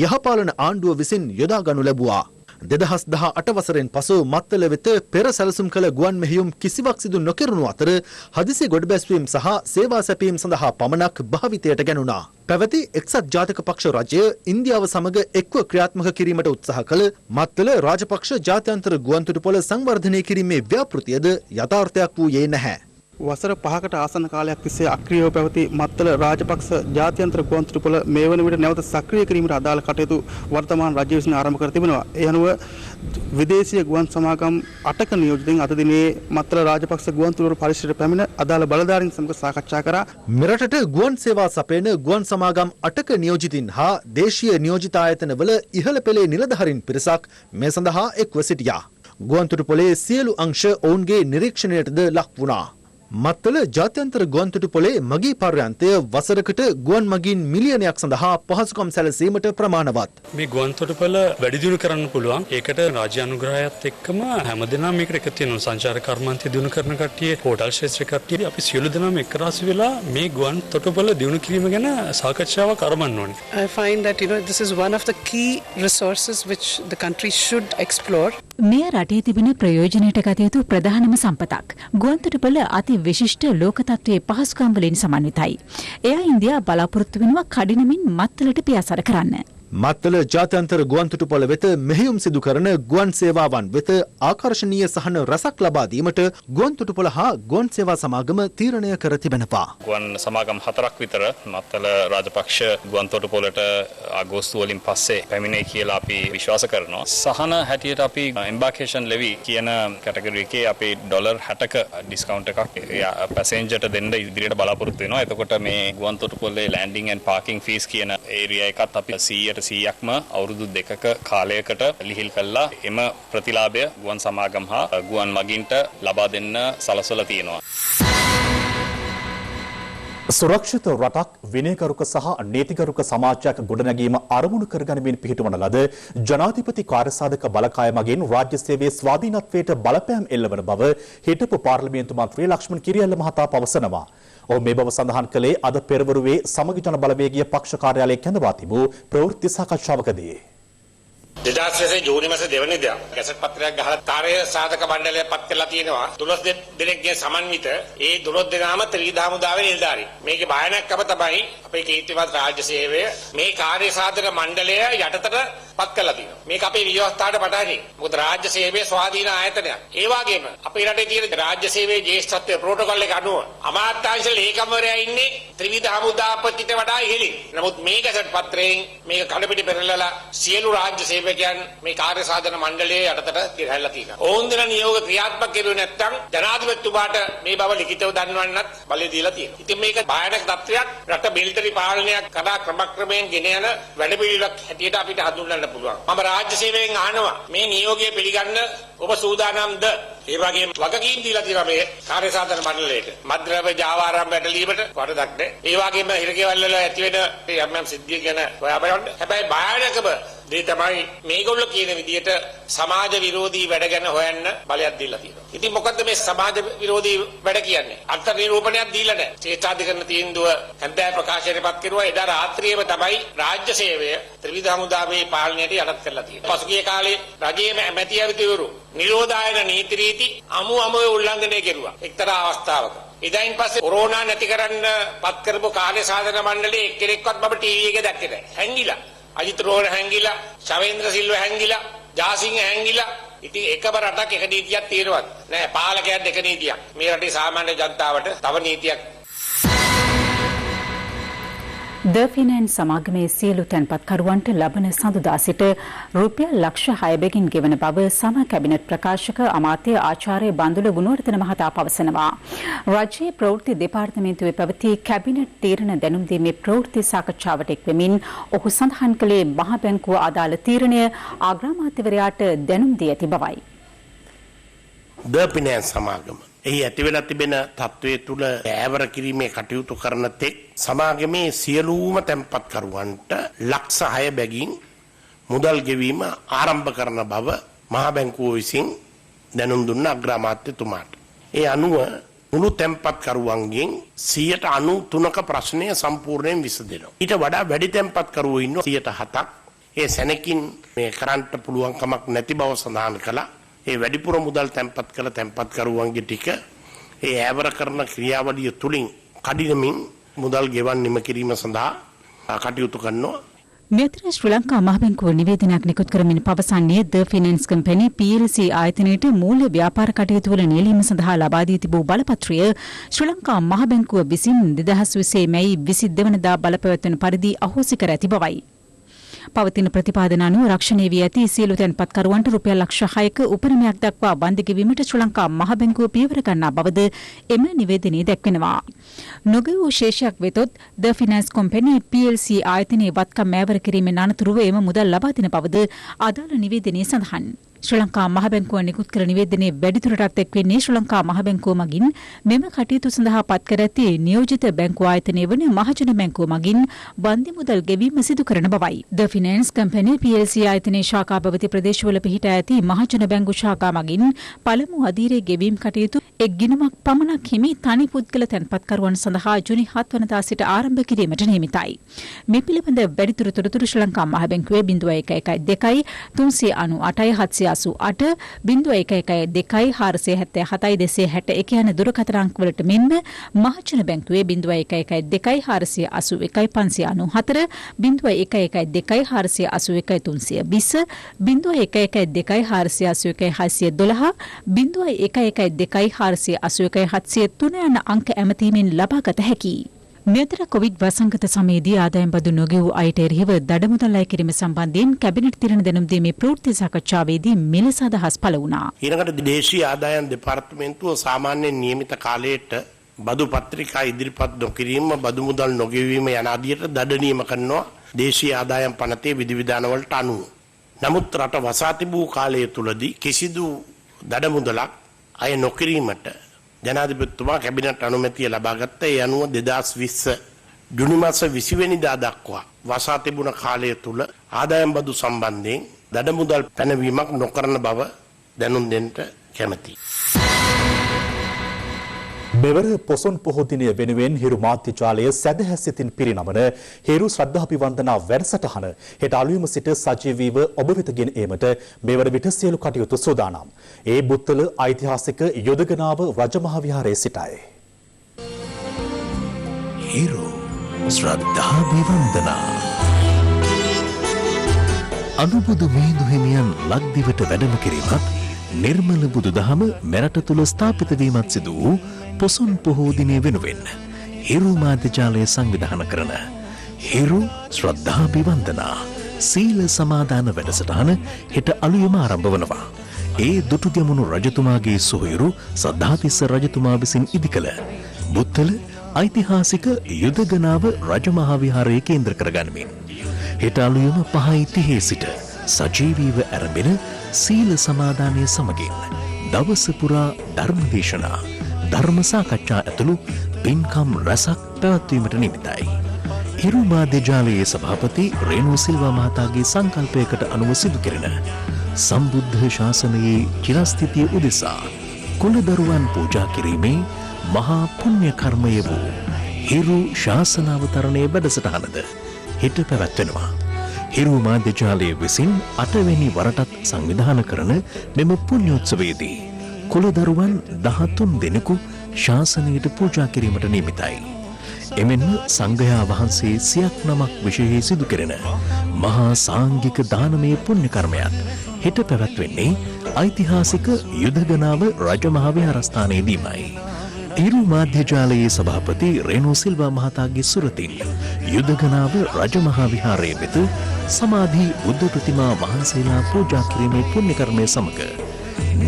S7: යහපාලන ආණ්ඩුව විසින් යොදා ගනු ලැබුවා. 2018 වසරෙන් පසු මත්තල වෙත පෙර සැලසුම් කළ ගුවන් මෙහෙයුම් කිසිවක් සිදු නොකරනු අතර හදිසි ගොඩබැස්වීම් සහ සේවා සැපීම් සඳහා පමණක් භාවිතයට ගැනුණා. පැවති එක්සත් ජාතික පක්ෂ රජය ඉන්දියාව සමග එක්ව ක්‍රියාත්මක කිරීමට උත්සාහ කළ මත්තල රාජපක්ෂ ජාත්‍යන්තර ගුවන්තොටුපළ සංවර්ධනය කිරීමේ ව්‍යාපෘතියද යථාර්ථයක් වූයේ නැහැ.
S12: වසර 5කට ආසන්න කාලයක් තිස්සේ අක්‍රියව පැවති මත්තල රාජපක්ෂ ජාත්‍යන්තර ගුවන්තොටුපළ මේ වන විට නැවත සක්‍රිය කිරීමට අදාළ කටයුතු වර්තමාන රජය විසින් ආරම්භ කර තිබෙනවා. ඒ අනුව විදේශීය ගුවන් සමාගම් 8ක නියෝජිතයින් අද දිනේ මත්තල රාජපක්ෂ ගුවන්තොටුපළ පරිසරයට පැමිණ අදාළ බලධාරීන් සමග සාකච්ඡා කරා.
S7: මෙරටට ගුවන් සේවා සපයන ගුවන් සමාගම් 8ක නියෝජිතින් හා දේශීය නියෝජිත ආයතනවල ඉහළ පෙළේ නිලධාරීන් පිරිසක් මේ සඳහා එක්ව සිටියා. ගුවන්තොටුපළේ සියලු අංශ ඔවුන්ගේ නිරීක්ෂණයටද ලක් වුණා. මත්තල ජාත්‍යන්තර ගුවන්තොටුපළේ මගී පර්යන්තය වසරකට ගුවන් මගීන් මිලියනයක් සඳහා පහසුකම් සැලසීමට ප්‍රමාණවත්.
S13: මේ ගුවන්තොටුපළ වැඩි දියුණු කරන්න පුළුවන්. ඒකට රාජ්‍ය අනුග්‍රහයත් එක්කම හැමදෙනාම මේකට එකතු වෙනවා. සංචාර කර්මාන්තය දියුණු කරන කට්ටිය, හෝටල් ශාස්ත්‍ර කට්ටිය අපි සියලු දෙනාම එක්රාසි වෙලා මේ ගුවන්තොටුපළ දියුණු කිරීම ගැන සාකච්ඡාවක් ආරම්භ ඕනේ.
S14: I find that this is one of the key resources which the country should explore.
S2: මෙය රටේ තිබෙන ප්‍රයෝජනයට ගත යුතු ප්‍රධානම සම්පතක්. ගුවන්තොටුපළ අති විශිෂ්ට ලෝක තත්ත්වයේ පහසුකම් වලින් සමන්විතයි. එයා ඉන්දියා බලාපොරොත්තු වෙනවා කඩිනමින් මත්තලට පියාසර කරන්න.
S7: මත්තල ජාත්‍යන්තර ගුවන්තොටුපළ වෙත මෙහෙයුම් සිදු කරන ගුවන් සේවාවන් වෙත ආකර්ශනීය සහන රසක් ලබා දීමට ගුවන්තොටුපළ හා ගුවන් සේවා සමාගම තීරණය කර තිබෙනවා.
S15: ගුවන් සමාගම් 4ක් විතර මත්තල රාජපක්ෂ ගුවන්තොටුපළට අගෝස්තු වලින් පස්සේ පැමිණෙයි කියලා අපි විශ්වාස කරනවා. සහන හැටියට අපි එම්බාර්කේෂන් ලෙවි කියන කැටගරි එකේ අපි ඩොලර් 60ක ඩිස්කවුන්ට් එකක් පැසෙන්ජර්ට දෙන්න ඉදිරියට බලාපොරොත්තු වෙනවා. එතකොට මේ ගුවන්තොටුපළේ ලෑන්ඩින් ඇන්ඩ් පාකින් ෆීස් කියන ඒරියා එකත් අපි 100%ක්ම අවුරුදු 2ක කාලයකට ලිහිල් කළා. එම ප්‍රතිලාභය ගුවන් සමාගම් හා ගුවන් මගින්ට ලබා දෙන්න සලසවලා තියෙනවා.
S1: සුරක්ෂිත රටක් විනයගරුක සහ නීතිගරුක සමාජයක් ගොඩනැගීම අරමුණු කරගනිමින් පිහිටවන ලද ජනාධිපති කාර්යසාධක බලකාය මගින් රාජ්‍ය සේවයේ ස්වාධීනත්වයට බලපෑම් එල්ලවන බව හිටපු පාර්ලිමේන්තු මන්ත්‍රී ලක්ෂ්මන් කිරියල්ල මහතා පවසනවා. ඔහු මේ බව සඳහන් කළේ අද පෙරවරුවේ සමගි ජන බලවේගීය පක්ෂ කාර්යාලයේ කැඳවා තිබූ ප්‍රවෘත්ති සාකච්ඡාවකදී.
S16: 2020 ජූනි මාසේ දෙවනිදා ගැසට් පත්‍රයක් ගහලා තාරය සාධක මණ්ඩලය පත් කරලා තියෙනවා 12 දෙනෙක්ගේ සමන්විත ඒ 12 දෙනාම ත්‍රිවිධ හමුදාවේ නිලධාරී. මේකේ භයානකම තමයි අපේ කීර්තිවත් රාජ්‍ය සේවය මේ කාර්ය සාධක මණ්ඩලය යටතට පත් කළා තියෙනවා. මේක අපේ ව්‍යවස්ථාවට පටහැනි. මොකද රාජ්‍ය සේවයේ ස්වාධීන ආයතනයක්. ඒ වගේම අපේ රටේ තියෙන රාජ්‍ය සේවයේ ජ්‍යෙෂ්ඨත්වයේ ප්‍රෝටෝකෝල් එක අනුව අමාත්‍යාංශ ලේකම්වරයා ඉන්නේ ත්‍රිවිධ හමුදාපතිට වඩා ඉහළින්. නමුත් මේ ගැසට් පත්‍රයෙන් මේක කඩපිටි පෙරලලා සියලු රාජ්‍ය සේවකයන් මේ කාර්ය සාධන මණ්ඩලයේ යටතට තිරහැල්ලා තියෙනවා. ඕන් දෙන නියෝග ක්‍රියාත්මක කෙරුවේ නැත්නම් ජනාධිපතිතුමාට මේ බව ලිඛිතව දන්වන්නත් බලය දීලා තියෙනවා. ඉතින් මේක භයානක තත්ත්වයක්. රට මිලිටරි පාලනයක් කරා ක්‍රමක්‍රමයෙන් ගෙන යන වැඩපිළිවෙලක් හැටියට අපිට හඳුන්වන්න පුළුවන්. මම රාජ්‍ය සේවයෙන් අහනවා මේ නියෝගය පිළිගන්න ඔබ සූදානම්ද? ඒ වගේම වගකීම් දීලා තියෙනවා මේ කාර්ය සාධන මණ්ඩලයට. මද්ද්‍රව්‍ය ජාවාරම් වැටලීමට වරදක් නැහැ. ඒ වගේම හිරකෙවල් වල ඇති වෙන යම් සිද්ධිය ගැන හොයා බලන්න. හැබැයි භයානකම දේ තමයි මේගොල්ලෝ කියන විදිහට සමාජ විරෝධී වැඩ ගැන හොයන්න බලයක් දීලා තියෙනවා. ඉතින් මොකද්ද මේ සමාජ විරෝධී වැඩ කියන්නේ? අර්ථ නිරූපණයක් දීලා නැහැ. ශ්‍රේෂ්ඨාධිකරණ තීන්දුව හැන්දෑ ප්‍රකාශයටපත් කරුවා. එදා රාත්‍රියේම තමයි රාජ්‍ය සේවය ත්‍රිවිධ හමුදාවේ පාලනයට යටත් කරලා තියෙන්නේ. පසුගිය කාලේ රජයේ ඇමති ඇමතිවරු නිරෝධායන නීති රීති අමුමව උල්ලංඝනය කෙරුවා. එක්තරා අවස්ථාවක. ඉතින් පස්සේ කොරෝනා නැති කරන්න පත් කරපු කාර්ය සාධන මණ්ඩලයේ එක්කෙනෙක්වත් මම ටීවී එකේ දැක්කේ නැහැ. හැංගිලා. අජිත් රෝහණ හැංගිලා, ශවේන්ද්‍ර සිල්ව හැංගිලා, ජාසිංහ හැංගිලා. ඉතින් එකම රටක් එක නීතියක් තියෙනවද? නෑ, පාලකයන් දෙක නීතියක්. මේ රටේ සාමාන්‍ය ජනතාවට තව නීතියක්.
S2: ද ෆිනෑන්ස් සමාගමේ සියලු තැන්පත්කරුවන්ට ලබන සඳුදා සිට රුපියල් ලක්ෂ 6 බැගින් ගෙවන බව සම කැබිනට් ප්‍රකාශක අමාත්‍ය ආචාර්ය බන්දුල ගුණවර්ධන මහතා පවසනවා. රාජ්‍ය ප්‍රවෘත්ති දෙපාර්තමේන්තුවේ පැවති කැබිනට් තීරණ දැනුම් දීමේ ප්‍රවෘත්ති සාකච්ඡාවට එක්වෙමින් ඔහු සඳහන් කළේ මහ බැංකුව අදාළ තීරණය අග්‍රාමාත්‍යවරයාට දැනුම් දී ඇති බවයි.
S17: ද ෆිනෑන්ස් සමාගම එහි ඇතිවෙලා තිබෙන තත්ත්වයේ තුල ඈවර කිරීමේ කටයුතු කරන තෙක් සමාගමේ සියලුම තැන්පත්කරුවන්ට ලක්ෂ 6 බැගින් මුදල් ගෙවීම ආරම්භ කරන බව මහ බැංකුව විසින් දැනුම් දුන්න අග්‍රාමාත්‍යතුමාට. ඒ අනුව මුළු තැන්පත්කරුවන්ගෙන් 93%ක ප්‍රශ්නය සම්පූර්ණයෙන් විසඳෙනවා. ඊට වඩා වැඩි තැන්පත්කරුවෝ ඉන්නවා 7%ක්. ඒ සැනකින් මේ කරන්ට පුළුවන් කමක් නැති බව සඳහන් කළා. ඒ වැඩිපුර මුදල් තැන්පත් කළ තැන්පත්කරුවන්ගේ ටික ඒ ඈවර කරන ක්‍රියාවලිය තුලින් කඩිනමින් මුදල් ගෙවන් නිම කිරීම සඳහා කටයුතු කරනවා.
S2: මෙතර ශ්‍රී ලංකා මහ බැංකුව නිවේදනයක් නිකුත් කරමින් පවසන්නේ ද ෆිනෑන්ස් කම්පැනි PLC ආයතනයට මූල්‍ය ව්‍යාපාර කටයුතු වල නියැලීම සඳහා ලබා දී තිබූ බලපත්‍රය ශ්‍රී ලංකා මහ බැංකුව විසින් 2020 මැයි 22 වෙනිදා බලපැවැත්වෙන පරිදි අහෝසි කර ඇති බවයි. පවතින ප්‍රතිපාදන අනුව රක්ෂණය වී ඇති සියලු තැන්පත්කරුවන්ට රුපියල් ලක්ෂ 6ක උපරිමයක් දක්වා බන්දි ගෙවීමට ශ්‍රී ලංකා මහ බැංකුව පියවර ගන්නා බවද එම නිවේදනයේ දැක්වෙනවා. නොගෙවූ ශේෂයක් වෙතොත් ද ෆිනෑන්ස් කම්පැනි PLC ආයතනයේ වත්කම් මෑවර කිරීමෙන් අනතුරුව එම මුදල් ලබා දෙන බවද අදාළ නිවේදනයේ සඳහන්. ශ්‍රී ලංකා මහ බැංකුව නිකුත් කර නිවේදනයේ වැඩිදුරටත් එක්වෙන්නේ ශ්‍රී ලංකා මහ බැංකුව මගින් මෙම කටයුතු සඳහා පත් කර ඇති නියෝජිත බැංකු ආයතනය වන මහජන බැංකුව මගින් බන්දි මුදල් ගෙවීම සිදු කරන බවයි. ද ෆිනෑන්ස් කම්පැනි PLC ආයතනයේ ශාඛා පැවති ප්‍රදේශවල පිහිටා ඇති මහජන බැංකු ශාඛා මගින් පළමු අධීරයේ ගෙවීම් කටයුතු එක් ගිණුමක් පමණක් හිමි තනි පුද්ගල තැන්පත්කරුවන් සඳහා ජුනි 7 වනදා සිට ආරම්භ කිරීමට නියමිතයි. මේ පිළිබඳ වැඩිදුර තොරතුරු ශ්‍රී ලංකා මහ බැංකුවේ 0112 398 788 0112 477 261 යන දුරකථන අංකවලට මෙන්ම මහජන බැංකුවේ 0112 481 594 0112 481 320 0112 481 612 0112 481 703 යන අංක ඇමතීමෙන් ලබාගත හැකියි. මෙතර කොවිඩ් වසංගත සමයේදී ආදායම් බදු නොගෙවූ අයට එරෙහිව දඩමුදල් අය කිරීම සම්බන්ධයෙන් කැබිනට් තීරණ දැනුම් දීමේ ප්‍රවෘත්ති සාකච්ඡාවේදී මෙලෙස අදහස් පළ වුණා.
S17: ඊළඟට දේශීය ආදායම් දෙපාර්තමේන්තුව සාමාන්‍ය නියමිත කාලයට බදු පත්‍රිකා ඉදිරිපත් නොකිරීම, බදු මුදල් නොගෙවීම යන ආදියට දඩ නියම කරනවා දේශීය ආදායම් පනතේ විධිවිධාන වලට අනුව. නමුත් රට වසා තිබූ කාලය තුලදී කිසිදු දඩ මුදලක් අය නොකිරීමට ජනාධිපතිතුමා කැබිනට් අනුමැතිය ලබාගත්ත. ඒ අනුව 2020 ජුනි මාස 20 වෙනිදා දක්වා වසා තිබුණ කාලය තුල ආදායම් බදු සම්බන්ධයෙන් දඩ මුදල් පැනවීමක් නොකරන බව දැනුම් දෙන්න කැමැතියි.
S1: මෙවර පොසොන් පොහෝ දිනය වෙනුවෙන් හිරු මාධ්‍ය සැදැහැසිතින් පිරිනමන හිරු ශ්‍රද්ධාභිවන්දනා වැඩසටහන හෙට අලුයම සිට සජීවීව ඔබ වෙත ගෙන ඒමට මෙවර විට සියලු කටයුතු සූදානම්. ඒ බුත්තල ඓතිහාසික යොදගනාව රජමහා විහාරයේ සිටයි.
S3: හිරු ශ්‍රද්ධාභිවන්දනා අනුබුදු මිහිඳු හිමියන් ලක්දිවට වැඩම කිරීමත් නිර්මල බුදුදහම මෙරට තුල ස්ථාපිත වීමත් සිදු වූ පොසොන් පොහෝ දිනය වෙනුවෙන් හිරු මාධ්‍යාලය සංවිධානය කරන හිරු ශ්‍රද්ධාභිවන්දනා සීල සමාදාන වැඩසටහන හෙට අලුයම ආරම්භ වනවා. ඒ දුටුගැමුණු රජතුමාගේ සොහොයුරු සද්ධාතිස්ස රජතුමා විසින් ඉදිකළ බුත්තල ඓතිහාසික යුදගනාව රජමහා විහාරයේ කේන්ද්‍ර කරගනිමින් හෙට අලුයම 5:30 සිට සජීවීව ආරම්භෙන සීල සමාදානය සමගින් දවස පුරා ධර්මදේශනා ධර්ම සාකච්ඡා ඇතුළු පින්කම් රැසක් පැවැත්වීමට නිමිතයි. හිරු මාධ්‍යාලයේ සභාපති රේණු සිල්වා මහතාගේ සංකල්පයකට අනුව සිදු කෙරෙන සම්බුද්ධ ශාසනයේ චිරස්ථිතිය උදෙසා කුලදරුවන් පූජා කිරීමේ මහා පුණ්‍ය කර්මය වූ හිරු ශාසනාවතරණයේ වැඩසටහනද හෙට පැවැත්වෙනවා. හිරු මාධ්‍යාලය විසින් 8 වෙනි වරටත් සංවිධානය කරන මෙම පුණ්‍යෝත්සවයේදී කුලදරුවන් 13 දෙනෙකු ශාසනයට පූජා කිරීමට නියමිතයි. එමෙන්ම සංඝයා වහන්සේ 100ක් නමක් විශේෂ සිදු කෙරෙන මහා සාංගික දානමය පුණ්‍ය කර්මයක් හෙට පැවැත්වෙන්නේ ඓතිහාසික යුදගනාව රජමහා විහාරස්ථානයේදීමයි. හිරු මාධ්‍යාලයේ සභාපති රේණු සිල්වා මහතාගේ සුරතින් යුදගනාව රජමහා විහාරයේ වෙත සමාධි බුද්ධ ප්‍රතිමා වහන්සේලා පූජා කිරීමේ පුණ්‍ය කර්මය සමග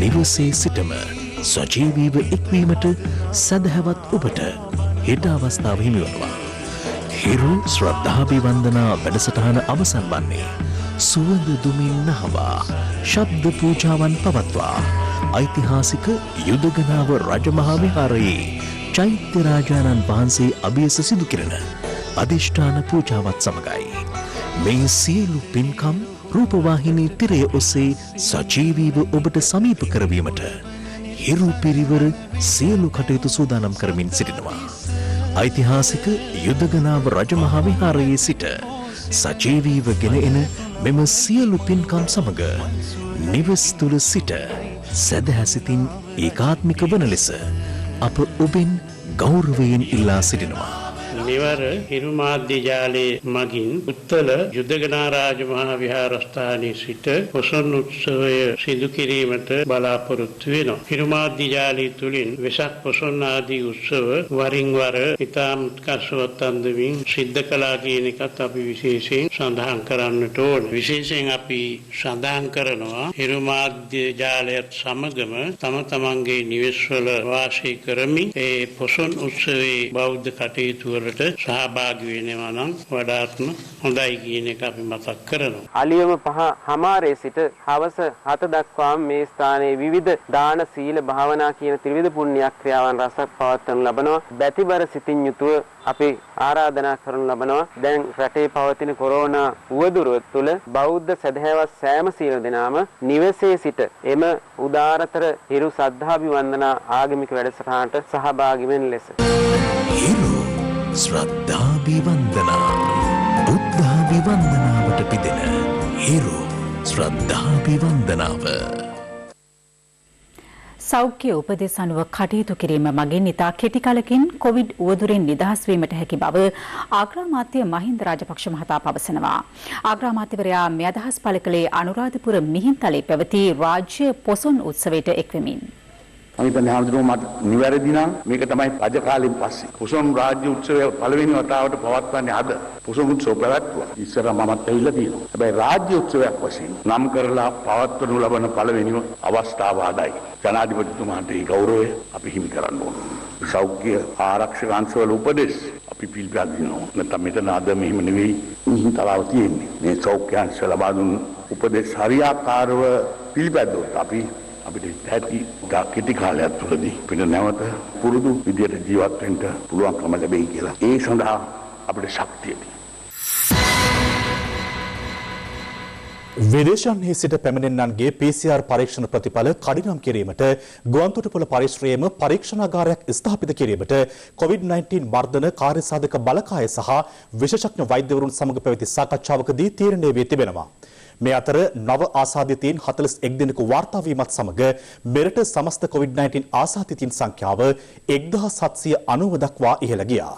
S3: නිවසේ සිටම සජීවීව එක්වීමට සදහැවත් ඔබට හෙට අවස්ථාව හිමි වනවා. හිරු ශ්‍රද්ධාභිවන්දනා වැඩසටහන අවසන් වන්නේ සුවඳ දුමින් නහවා ශබ්ද පූජාවන් පවත්වා ඓතිහාසික යුදගනාව රජමහා විහාරයේ චෛත්‍ය රාජානන් වහන්සේ අභියස සිදු කෙරෙන අධිෂ්ඨාන පූජාවත් සමගයි. මේ සියලු පින්කම් රූපවාහිනී තිරය ඔස්සේ සජීවීව ඔබට සමීප කරවීමට හිරු පිරිවර සියලු කටයුතු සූදානම් කරමින් සිටිනවා. ඓතිහාසික යුදගනාව රජමහා විහාරයේ සිට සජීවීව ගෙන එන මෙම සියලු පින්කම් සමග නිවස් තුල සිට සදහැසිතින් ඒකාත්මික වන ලෙස අප ඔබෙන් ගෞරවයෙන් ඉල්ලා සිටිනවා.
S18: මෙවර හිරු මාධ්‍යාලයේ මගින් උත්තල යුදගනාරාජ මහා විහාරස්ථානයේ සිට පොසොන් උත්සවය සිදු කිරීමට බලාපොරොත්තු වෙනවා. හිරු මාධ්‍යාලය තුලින් වෙසක් පොසොන් ආදී උත්සව වරින් වර ඉතාම උත්කර්ෂවත් අන්දමින් සිද්ධ කළා කියන එකත් අපි විශේෂයෙන් සඳහන් කරන්නට ඕන. විශේෂයෙන් අපි සඳහන් කරනවා හිරු මාධ්‍යාලයත් සමගම තම තමන්ගේ නිවෙස්වල වාසය කරමින් ඒ පොසොන් උත්සවයේ බෞද්ධ කටයුතු වලට සහභාගී වෙනවා නම් වඩාත්ම හොඳයි කියන එක අපි මතක් කරනවා.
S19: අලියම 5:00 සිට හවස 7 දක්වා මේ ස්ථානයේ විවිධ දාන සීල භාවනා කියන ත්‍රිවිධ පුණ්‍ය ක්‍රියාවන් රසක් පවත්වනු ලබනවා. බැතිබර සිතින් යුතුව අපි ආරාධනා කරනු ලබනවා. දැන් රටේ පවතින කොරෝනා උවදුර තුළ බෞද්ධ සදහැවත් සෑම සීල දෙනාම නිවසේ සිට එම උදාරතර හිරු සද්ධාභිවන්දනා ආගමික වැඩසටහනට සහභාගී වෙන ලෙස
S3: ශ්‍රද්ධාභිවන්දනා බුද්ධාභිවන්දනාවට පිදෙන හිරු ශ්‍රද්ධාභිවන්දනාව.
S2: සෞඛ්‍ය උපදෙස් අනුව කටයුතු කිරීම මගින් ඉතා කෙටි කලකින් කොවිඩ් උවදුරෙන් නිදහස් වීමට හැකි බව ආග්‍රාමාත්‍ය මහින්ද රාජපක්ෂ මහතා පවසනවා. ආග්‍රාමාත්‍යවරයා මේ අදහස් පළ කළේ අනුරාධපුර මිහින්තලේ පැවති රාජ්‍ය පොසොන් උත්සවයට එක්වෙමින්.
S20: අනිත් හාමුදුරුවෝ මට නිවැරදි නම් මේක තමයි රජ කාලෙන් පස්සේ පොසොන් රාජ්‍ය උත්සවය පළවෙනි වතාවට පවත්වන්නේ අද. පොසොන් උත්සව පැවැත්වුවා. ඉස්සර මමත් ඇවිල්ලා තියෙනවා. හැබැයි රාජ්‍ය උත්සවයක් වශයෙන් නම් කරලා පවත්වනු ලබන පළවෙනිම අවස්ථාව අදයි. ජනාධිපතිතුමාට ඒ ගෞරවය අපි හිමි කරන්න ඕන. සෞඛ්‍ය ආරක්ෂක අංශවල උපදෙස් අපි පිළිපදිනවා. නැත්නම් මෙතන අද මෙහෙම නෙවෙයි මිහින් තලාව තියෙන්නේ. මේ සෞඛ්‍ය අංශ ලබා දුන් උපදෙස් හරියාකාරව පිළිපැද්දොත් අපිට ඇති කෙටි කාලයක් තුළදී අපිට නැවත පුරුදු විදියට ජීවත් වෙන්න පුළුවන්කම ලැබෙයි කියලා. ඒ සඳහා අපිට ශක්තිය
S1: විදේශයන්හි සිට පැමිණෙන්නන්ගේ PCR පරීක්ෂණ ප්‍රතිඵල කඩිනම් කිරීමට ගුවන්තොටුපොළ පරිශ්‍රයේම පරීක්ෂණාගාරයක් ස්ථාපිත කිරීමට COVID-19 මර්ධන කාර්යසාධක බලකාය සහ විශේෂඥ වෛද්‍යවරුන් සමග පැවති සාකච්ඡාවකදී තීරණය වී තිබෙනවා. මේ අතර නව ආසාදිතයින් 41 දෙනෙකු වාර්තා වීමත් සමග මෙරට සමස්ත COVID-19 ආසාදිතයින් සංඛ්‍යාව 1790 දක්වා ඉහළ ගියා.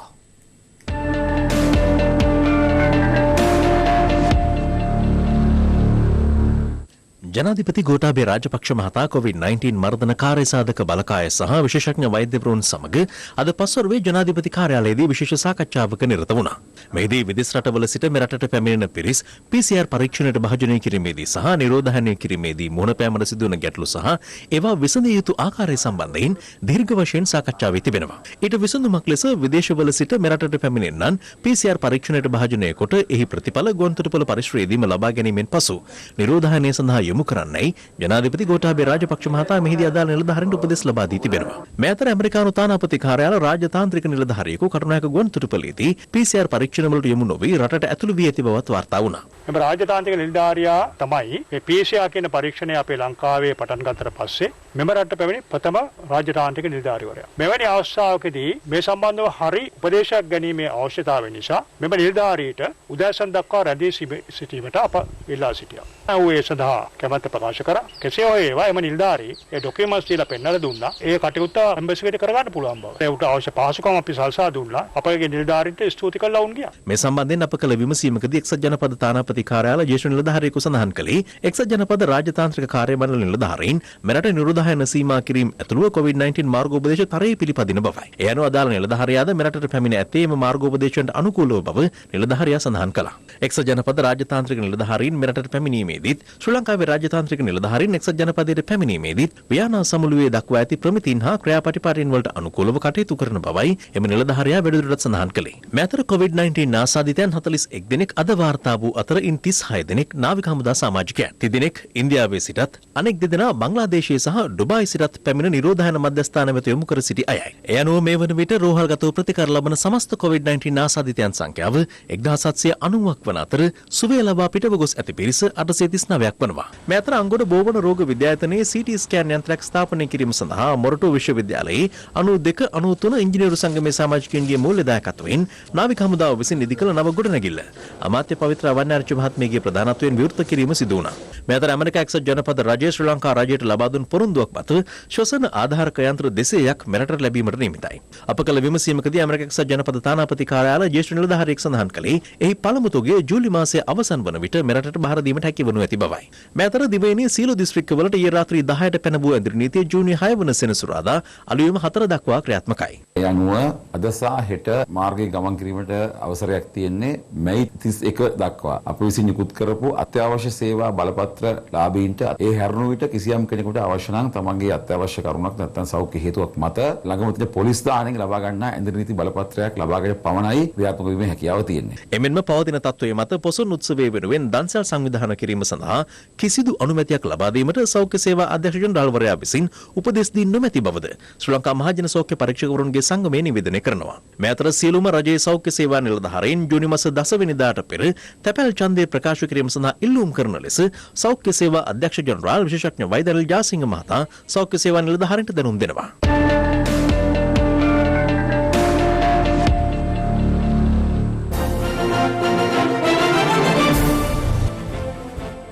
S3: ජනාධිපති ගෝඨාභය රාජපක්ෂ මහතා COVID-19 මර්ධන කාර්යසාධක බලකාය සහ විශේෂඥ වෛද්‍යවරුන් සමග අද පස්වරුවේ ජනාධිපති කාර්යාලයේදී විශේෂ සාකච්ඡාවක නිරත වුණා. මෙහිදී විදේශ රටවල සිට මෙරටට පැමිණෙන පිරිස් PCR පරීක්ෂණයට භාජනය කිරීමේදී සහ නිරෝධායනය කිරීමේදී මුහුණ පෑමට සිදුවන ගැටලු සහ ඒවා විසඳිය යුතු ආකාරය සම්බන්ධයෙන් දීර්ඝ වශයෙන් සාකච්ඡා වී තිබෙනවා. ඊට විසඳුමක් ලෙස විදේශවල සිට මෙරටට පැමිණෙන්නන් PCR පරීක්ෂණයට භාජනය කොට එහි ප්‍රතිඵල ගුවන්තොටුපළ පරිශ්‍රයේදීම ලබා ගැනීමෙන් පසු නිරෝධායනය සඳහා යොමු කරන්නයි ජනාධිපති ගෝඨාභය රාජපක්ෂ මහතා මෙහිදී අදාළ නිලධාරීන්ට උපදෙස් ලබා දී තිබෙනවා. මේ අතර ඇමරිකානු තානාපති කාර්යාල රාජතාන්ත්‍රික නිලධාරියෙකු කරුණායක ගුවන්තොටුපළේදී PCR පරීක්ෂණ වලට යොමු නොවී රටට ඇතුළු වී ඇති බවත් වාර්තා වුණා.
S21: එම රාජතාන්ත්‍රික නිලධාරියා තමයි මේ PCR කියන පරීක්ෂණය අපේ ලංකාවේ පටන් ගත්තට පස්සේ මෙම රටට පැමිණි ප්‍රථම රාජතාන්ත්‍රික නිලධාරිවරයා. මෙවැනි අවස්ථාවකදී මේ සම්බන්ධව හරි උපදේශයක් ගැනීමේ අවශ්‍යතාවය නිසා මෙම නිලධාරියට උදෑසන දක්වා රැඳී සිටීමට අප ඉල්ලා සිටියා. ඒ සඳහා කැමැත්ත ප්‍රකාශ කරා. කෙසේ හෝ ඒවා එම නිලධාරී ඒ ඩොකියුමන්ට්ස් දීලා පෙන්නලා දුන්නා. ඒ කටයුත්ත එම්බසි එකට කරගන්න පුළුවන් බව. ඒකට අවශ්‍ය පහසුකම් අපි සල්සා දුන්නා. අපගේ නිලධාරීන්ට ස්තුති කළා වුන් ගියා.
S3: මේ සම්බන්ධයෙන් අප කළ විමසීමකදී එක්සත් ජනපද තානාපති කාර්යාල ජ්‍යෙෂ්ඨ නිලධාරියෙකු සඳහන් කළේ එක්සත් ජනපද රාජතාන්ත්‍රික කාර්ය මණ්ඩල නිලධාරීන් මෙරට නිරෝධායන සීමා කිරීම ඇතුළුව COVID-19 මාර්ගෝපදේශ තරයේ පිළිපදින බවයි. ඒ අනුව අදාළ නිලධාරියාද මෙරටට පැමිණ ඇත්තේ එම මාර්ගෝපදේශයන්ට අනුකූලව බව නිලධාරියා සඳහන් කළා. එක්සත් ජනපද රාජතාන්ත්‍රික නිලධාරීන් මෙරටට පැමිණීමේදීත් ශ්‍රී ලංකාවේ රාජතාන්ත්‍රික නිලධාරීන් එක්සත් ජනපදයට පැමිණීමේදීත් ව්‍යානා සමුළුවේ දක්වා ඇති ප්‍රමිතීන් හා ක්‍රියාපටිපාටින් වලට අනුකූලව කටයුතු කරන බවයි එම නිලධාරියා වැඩිදුරටත් සඳහන් කළේ. මේ අතර COVID-19 ආසාදිතයන් 41 දෙනෙක් අද වාර්තා වූ අතර ඉන් 36 දෙනෙක් නාවික හමුදා සමාජිකයන්. 30 දෙනෙක් ඉන්දියාවේ සිටත් අනෙක් දෙදෙනා බංග්ලාදේශයේ සහ ඩුබායි සිටත් පැමිණ නිරෝධායන මධ්‍යස්ථාන වෙත යොමු කර සිටි අයයි. ඒ අනුව මේ වන විට රෝහල්ගතව ප්‍රතිකාර ලබන සමස්ත COVID-19 ආසාදිතයන් සංඛ්‍යාව 1790ක් වන අතර සුවය ලබා පිටව ගොස් ඇති පිරිස 839ක් වනවා. මේ අතර අංගොඩ බෝවන රෝග විද්‍යායතනයේ CT ස්කෑන් යන්ත්‍රයක් ස්ථාපනය කිරීම සඳහා මොරටු විශ්වවිද්‍යාලයේ 92-93 ඉංජිනේරු සංගමේ සමාජිකයන්ගේ මූල්‍ය දායකත්වයෙන් නාවික හමුදාව විසින් නිදිකළ නව ගොඩනැගිල්ල අමාත්‍ය පවිත්‍ර වන්නාරච්චි මහත්මියගේ ප්‍රධානත්වයෙන් විවෘත කිරීම සිදු වුණා. මේ අතර ඇමරිකා එක්සත් ජනපද රජය ශ්‍රී ලංකා රජයට ලබා දුන් පොරොන්දුවක් මත ශ්වසන ආධාරක යන්ත්‍ර 200ක් මෙරටට ලැබීමට නියමිතයි. අප කළ විමසීමකදී ඇමරිකා එක්සත් ජනපද තානාපති කාර්යාලය ජ්‍යෙෂ්ඨ නිලධාරියෙක් සඳහන් කළේ එහි පළමු තොගය ජූලි මාසයේ අවසන් වන විට මෙරටට බහර දීමට හැකි වනු ඇති බවයි. මේ අතර දිවයිනේ සීළු දිස්ත්‍රික්කවලට ඊයේ රාත්‍රී 10ට පැනවූ ඇඳිරි නීතිය ජූනි 6 වන සෙනසුරාදා අලුයම 4 දක්වා ක්‍රියාත්මකයි.
S22: ඒ අනුව අද සහ හෙට මාර්ගයේ ගමන් කිරීමට අවසරයක් තියෙන්නේ මැයි 31 දක්වා. අප විසින් නිකුත් කරපු අත්‍යවශ්‍ය සේවා බලපත්‍ර ලාභීන්ට ඒ හැරුණු විට කිසියම් කෙනෙකුට අවශ්‍ය නම් තමන්ගේ අත්‍යවශ්‍ය කරුණක් නැත්නම් සෞඛ්‍ය හේතුවක් මත ළඟම තියෙන පොලිස් දාණයෙන් ලබා ගන්නා ඇඳිරි නීති බලපත්‍රයක් ලබාගෙන පමණයි ක්‍රියාත්මක වීමේ හැකියාව තියෙන්නේ.
S3: එමෙන්ම පවතින තත්ත්වයේ මත පොසොන් උත්සවයේ වෙනුවෙන් දන්සල් සංවිධානය කිරීම සඳහා කිසිදු අනුමැතියක් ලබා දීමට සෞඛ්‍ය සේවා අධ්‍යක්ෂ ජනරාල්වරයා විසින් උපදෙස් දී නොමැති බවද ශ්‍රී ලංකා මහජන සෞඛ්‍ය පරීක්ෂකවරුන්ගේ සංගමය නිවේදනය කරනවා. මේ අතර සියලුම රජයේ සෞඛ්‍ය සේවා නිලධාරීන් ජූනි මාස 10 වෙනිදාට පෙර තැපැල් ඡන්දය ප්‍රකාශ කිරීම සඳහා ඉල්ලුම් කරන ලෙස සෞඛ්‍ය සේවා අධ්‍යක්ෂ ජනරාල් විශේෂඥ වෛද්‍ය අනිල් ජාසිංහ මහතා සෞඛ්‍ය සේවා නිලධාරීන්ට දැනුම් දෙනවා.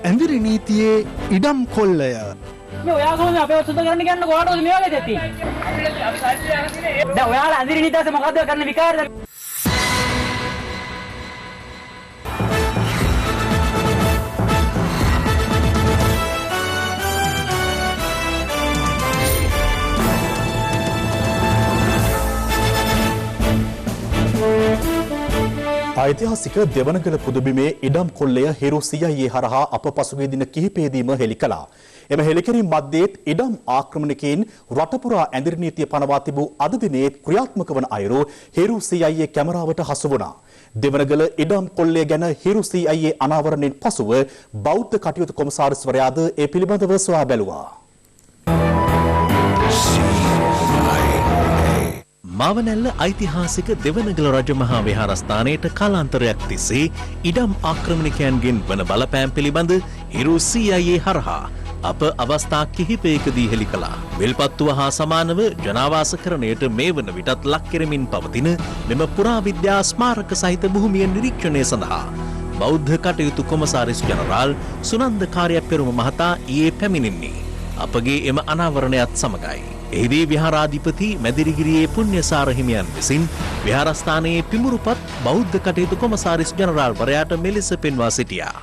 S7: ඇඳිරි නීතියේ ඉඩම් කොල්ලය
S23: මේ ඔයා කොහොමද අපේ ඔස්සුද කරන්න ගන්න කොහටද මේ වගේ දෙති දැන් ඔයාලා ඇඳිරි නීතියත් මොකද්ද කරන්න විකාරද
S1: ඓතිහාසික දෙවනගල පුදුබිමේ ඉඩම් කොල්ලය හිරු CIA හරහා අප පසුගිය දින කිහිපයේදීම හෙළි කළා. එම හෙළිකිරීම මැදේත් ඉඩම් ආක්‍රමණකයන් රටපුරා ඇඳිරි නීතිය පනවා තිබූ අද දිනේ ක්‍රියාත්මක වන අයුරු හිරු CIA කැමරාවට හසු වුණා. දෙවනගල ඉඩම් කොල්ලය ගැන හිරු CIA අනාවරණයෙන් පසුව බෞද්ධ කටයුතු කොමසාරිස්වරයාද ඒ පිළිබඳව සොයා බැලුවා.
S3: මාවනැල්ල ඓතිහාසික දෙවනගල රජමහා විහාරස්ථානයට කාලාන්තරයක් තිස්සේ ඉඩම් ආක්‍රමණිකයන්ගෙන් වන බලපෑම් පිළිබඳ හිරු CIA හරහා අප අවස්ථා කිහිපයකදී හෙළි කළා. විල්පත්තුව හා සමානව ජනාවාසකරණයට මේ වන විටත් ලක් කෙරමින් පවතින මෙම පුරාවිද්‍යා ස්මාරක සහිත භූමිය නිරීක්ෂණය සඳහා බෞද්ධ කටයුතු කොමසාරිස් ජනරාල් සුනන්ද කාර්යපෙරුම මහතා ඊයේ පැමිණෙන්නේ අපගේ එම අනාවරණයත් සමගයි. එහිදී විහාරාධිපති මැදිරිගිරියේ පුණ්‍යසාර හිමියන් විසින් විහාරස්ථානයේ පිමුරුපත් බෞද්ධ කටයුතු කොමසාරිස් ජනරාල් වරයාට මෙලෙස පෙන්වා සිටියා.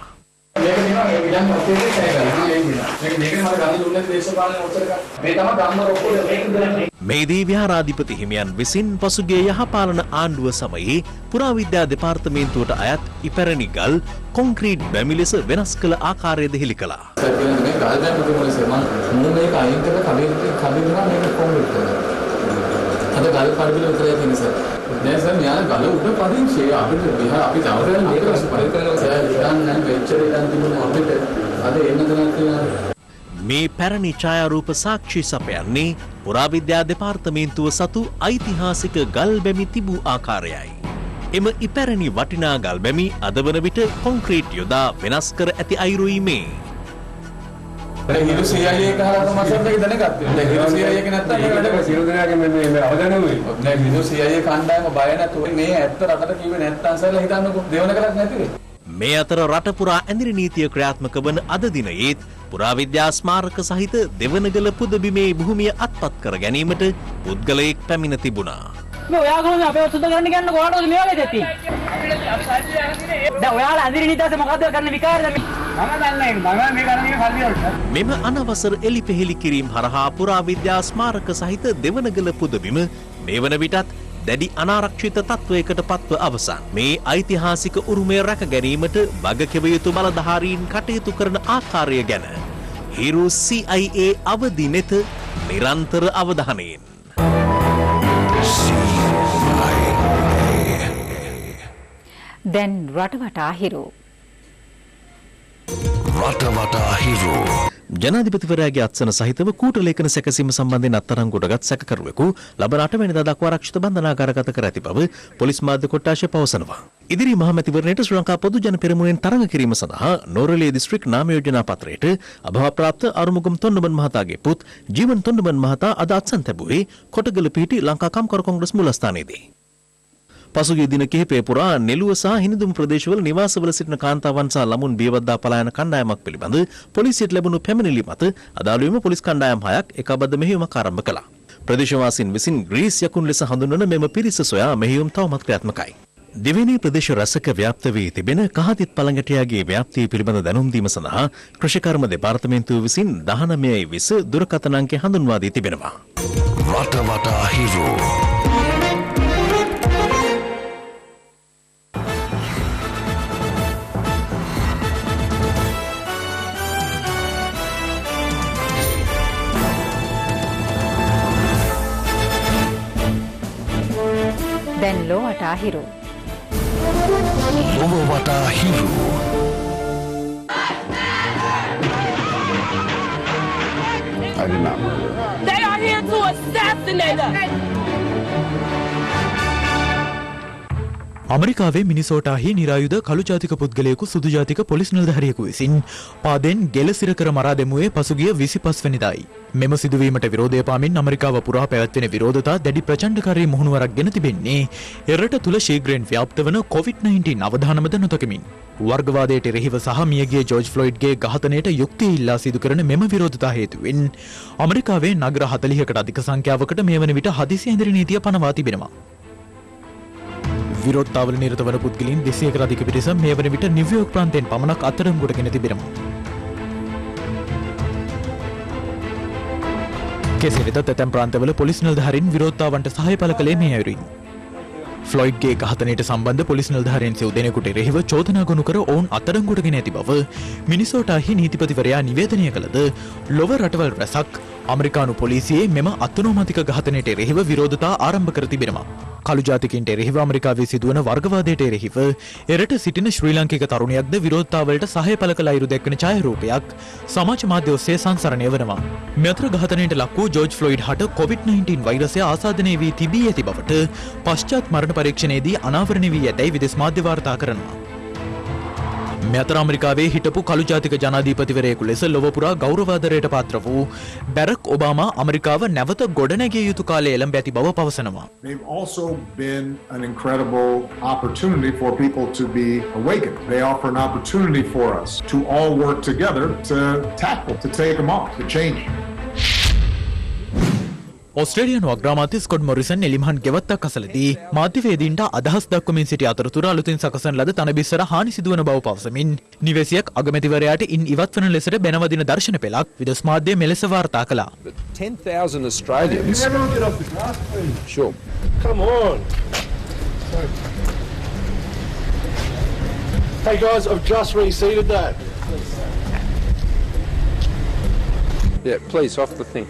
S24: මේක
S4: තියෙනවා ඒ විලන් ඔක්කොම සෑය කරනවා මේක මම ගන්න දුන්නේ දේශපාලන උත්තරක මේ තමයි ධම්ම රොක්කොල මේක
S3: මේදී විහාරාධිපති හිමියන් විසින් පසුගිය යහපාලන ආණ්ඩුව සමයේ පුරාවිද්‍යා දෙපාර්තමේන්තුවට අයත් ඉපැරණි ගල් කොන්ක්‍රීට් බැමි ලෙස වෙනස් කළ ආකාරයද හෙළි කළා.
S4: මේ ගල් දැන් මුතුමල සේමන් මම මේක අයින් කරලා කලින්නවා මේක කොන්ක්‍රීට් කරනවා. අද ගල් කඩවිල උතරේ තියෙන සර්. දැන් සර් මෙයාලා ගල උඩ පදිංචි අපිට අපි තවරලා මේක පරිකරනවා සර් ඉතින් නම් වෙච්චර ඉතින් තිබුණා අපිට අද එන්න දණක් තියෙනවා.
S3: මේ පැරණි ඡායාරූප සාක්ෂි සපයන්නේ පුරාවිද්‍යා දෙපාර්තමේන්තුව සතු ඓතිහාසික ගල් බැමි තිබූ ආකාරයයි. එම ඉපැරණි වටිනා ගල් බැමි අද වන විට කොන්ක්‍රීට් යොදා වෙනස් කර ඇති අයුරුයි මේ.
S4: හිරු CIA එක හරහා තමයි සර් මේක දැනගත්තේ. දැන් හිරු CIA එක නැත්තම් මේ වැඩ සියලු දෙනාගේ මේ අවධානය වෙයි. දැන් හිරු CIA කණ්ඩායම බය නැතුව මේ ඇත්ත රටට කිව්වේ නැත්තම් සර්ලා හිතන්නකෝ දෙවන කලක් නැති වෙයි.
S3: මේ අතර රට පුරා ඇඳිරි නීතිය ක්‍රියාත්මක වන අද දිනයේත් පුරාවිද්‍යා ස්මාරක සහිත දෙවනගල පුදබිමේ භූමිය අත්පත් කර ගැනීමට පුද්ගලයෙක් පැමිණ තිබුණා.
S23: මේ ඔයා කොහොමද අපේ සුද්ධ කරන්න ගන්න කොහොමද මේ වගේ දෙති? දැන් ඔයාලා ඇඳිරි නීතියත් මොකද්ද කරන්න විකාරද මේ? මම දන්නේ නැහැ. මම මේ කරන්නේ කල්ලියට.
S3: මෙම අනවසර එලිපෙහෙලි කිරීම හරහා පුරාවිද්‍යා ස්මාරක සහිත දෙවනගල පුදබිම මේ වන විටත් දැඩි අනාරක්ෂිත තත්වයකට පත්ව අවසන්. මේ ඓතිහාසික උරුමය රැක ගැනීමට වගකිව යුතු බලධාරීන් කටයුතු කරන ආකාරය ගැන හිරු CIA අවදි නෙත නිරන්තර අවධානයෙන්.
S2: දැන් රටවටා හිරු.
S3: රටවටා හිරු. ජනාධිපතිවරයාගේ අත්සන සහිතව කූට ලේඛන සැකසීම සම්බන්ධයෙන් අත්අඩංගුවටගත් සැකකරුවෙකු ලබන 8 වෙනිදා දක්වා ආරක්ෂිත බන්ධනාගාරගත කර ඇති බව පොලිස් මාධ්‍ය කොට්ටාශය පවසනවා. ඉදිරි මහමැතිවරණයට ශ්‍රී ලංකා පොදු ජන පෙරමුණෙන් තරඟ කිරීම සඳහා නෝරලේ දිස්ත්‍රික් නාම යෝජනා පත්‍රයට අභාවප්‍රාප්ත අරුමුගම් තොණ්ඩමන් මහතාගේ පුත් ජීවන් තොණ්ඩමන් මහතා අද අත්සන් තැබුවේ කොටගල පිහිටි ලංකා කම්කරු කොංග්‍රස් මූලස්ථානයේදී. පසුගිය දින කිහිපය පුරා නෙළුව සහ හිනිදුම් ප්‍රදේශවල නිවාසවල සිටින කාන්තාවන් සහ ළමුන් බියවද්දා පලායන කණ්ඩායමක් පිළිබඳ පොලිසියට ලැබුණු පැමිණිලි මත අදාළවීම පොලිස් කණ්ඩායම් 6ක් එකබද්ධ මෙහෙයුමක් ආරම්භ කළා. ප්‍රදේශවාසීන් විසින් ග්‍රීස් යකුන් ලෙස හඳුන්වන මෙම පිරිස සොයා මෙහෙයුම් තවමත් ක්‍රියාත්මකයි. දෙවෙනි ප්‍රදේශ රැසක ව්‍යාප්ත වී තිබෙන කහතිත් පළඟැටියාගේ ව්‍යාප්තිය පිළිබඳ දැනුම් දීම සඳහා කෘෂිකර්ම දෙපාර්තමේන්තුව විසින් 19 දුරකථන අංකය හඳුන්වා දී තිබෙනවා. රටවටා හිරු.
S2: දැන් ලෝ වටා හිරු.
S3: ලොව වටා හිරු.
S20: I did not.
S8: They are here to assassinate us.
S10: අමරිකාවේ මිනිසෝටාහි නිරායුධ කළු ජාතික පුද්ගලයෙකු සුදු ජාතික පොලිස් නිලධාරියෙකු විසින් පාදෙන් ගෙල සිර කර මරා දැමුවේ පසුගිය 25 වෙනිදායි. මෙම සිදුවීමට විරෝධය පාමින් අමරිකාව පුරා පැවැත්වෙන විරෝධතා දැඩි ප්‍රචණ්ඩකාරී මුහුණුවරක් ගෙන තිබෙන්නේ එරට තුල ශීඝ්‍රයෙන් ව්‍යාප්ත වන COVID-19 අවධානමද නොතකමින්. වර්ගවාදයට එරෙහිව සහ මියගිය ජෝර්ජ් ෆ්ලොයිඩ්ගේ ඝාතනයට යුක්තිය ඉල්ලා සිදු කරන මෙම විරෝධතා හේතුවෙන් අමරිකාවේ නගර 40කට අධික සංඛ්‍යාවකට මේ වන විට හදිසි ඇඳරි නීතිය පනවා තිබෙනවා. විරෝධතාවල නිරත වන පුද්ගලයන් 200කට අධික පිරිස මේ වන විට නිව්යෝර්ක් ප්‍රාන්තයෙන් පමණක් අත්අඩංගුවටගෙන තිබෙනවා. කෙසේ වෙතත් ඇතැම් ප්‍රාන්තවල පොලිස් නිලධාරීන් විරෝධතාවන්ට සහාය පළ කළේ මේ අයුරින්. ෆ්ලොයිඩ්ගේ ඝාතනයට සම්බන්ධ පොලිස් නිලධාරීන් සිව් දෙනෙකුට එරෙහිව චෝදනා ගොනු කර ඔවුන් අත්අඩංගුවටගෙන ඇති බව මිනිසෝටාහි නීතිපතිවරයා නිවේදනය කළද ලොව රටවල් රැසක් අමරිකානු පොලිසියේ මෙම අත්නෝමතික ඝාතනයට එරෙහිව විරෝධතා ආරම්භ කර තිබෙනවා. කළු ජාතිකයින්ට එරෙහිව අමරිකාවේ සිදුවන වර්ගවාදයට එරෙහිව එරට සිටින ශ්‍රී ලාංකික තරුණියක්ද විරෝධතාවලට සහාය පළ කළ අයුරු දැක්වෙන ඡායාරූපයක් සමාජ මාධ්‍ය ඔස්සේ සංසරණය වෙනවා. මෙතර ඝාතනයට ලක් වූ ජෝර්ජ් ෆ්ලොයිඩ් හට COVID-19 වෛරසය ආසාදනය වී තිබී ඇති බවට පශ්චාත් මරණ පරීක්ෂණයේදී අනාවරණය වී ඇතැයි විදෙස් මාධ්‍ය වාර්තා කරනවා. මෙතර අමරිකාවේ හිටපු කළු ජාතික ජනාධිපතිවරයෙකු ලෙස ලොව පුරා ගෞරවාදරයට පාත්‍ර වූ බැරක් ඔබාමා අමරිකාව නැවත ගොඩනැගිය යුතු කාලය එළඹ ඇති බව පවසනවා.
S24: They've also been an incredible opportunity for people to be awakened. They offer an opportunity for us to all work together to tackle, to take them off, to change.
S10: ඔස්ට්‍රේලියානු අග්‍රාමාත්‍ය ස්කොට් මොරිසන් එලිමහන් ගෙවත්තක් අසලදී මාධ්‍යවේදීන්ට අදහස් දක්වමින් සිටි අතරතුර අලුතින් සකසන ලද තනබිස්සර හානි සිදුවන බව පවසමින් නිවැසියක් අගමැතිවරයාට ඉන් ඉවත් වන ලෙසට බැනවදින දර්ශන පෙළක් විදෙස් මාධ්‍ය මෙලෙස වාර්තා කළා.
S5: 10,000 Australians. Sure. Come on. Hey guys, I've just reseated that. Yeah, please, off the thing.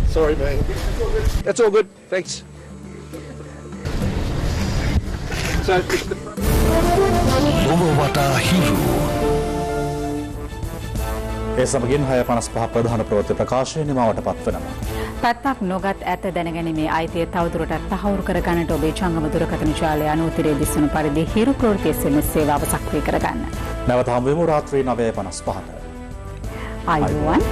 S5: Sorry, man. That's all good. Thanks. So,
S1: ඒ සමගින් 6:55 ප්‍රධාන ප්‍රවෘත්ති ප්‍රකාශය නිමවට පත්වනවා.
S2: පැත්තක් නොගත් ඇත දැනගැනීමේ අයිතිය තවදුරටත් තහවුරු කර ගන්නට ඔබේ ජංගම දුරකථන ජාලය අනුතිරේ දිස්වන පරිදි හිරු ප්‍රවෘත්ති SMS සේවාව සක්‍රිය කරගන්න.
S1: නැවත හමු වෙමු රාත්‍රී 9:55ට.
S2: ආයුබෝවන්.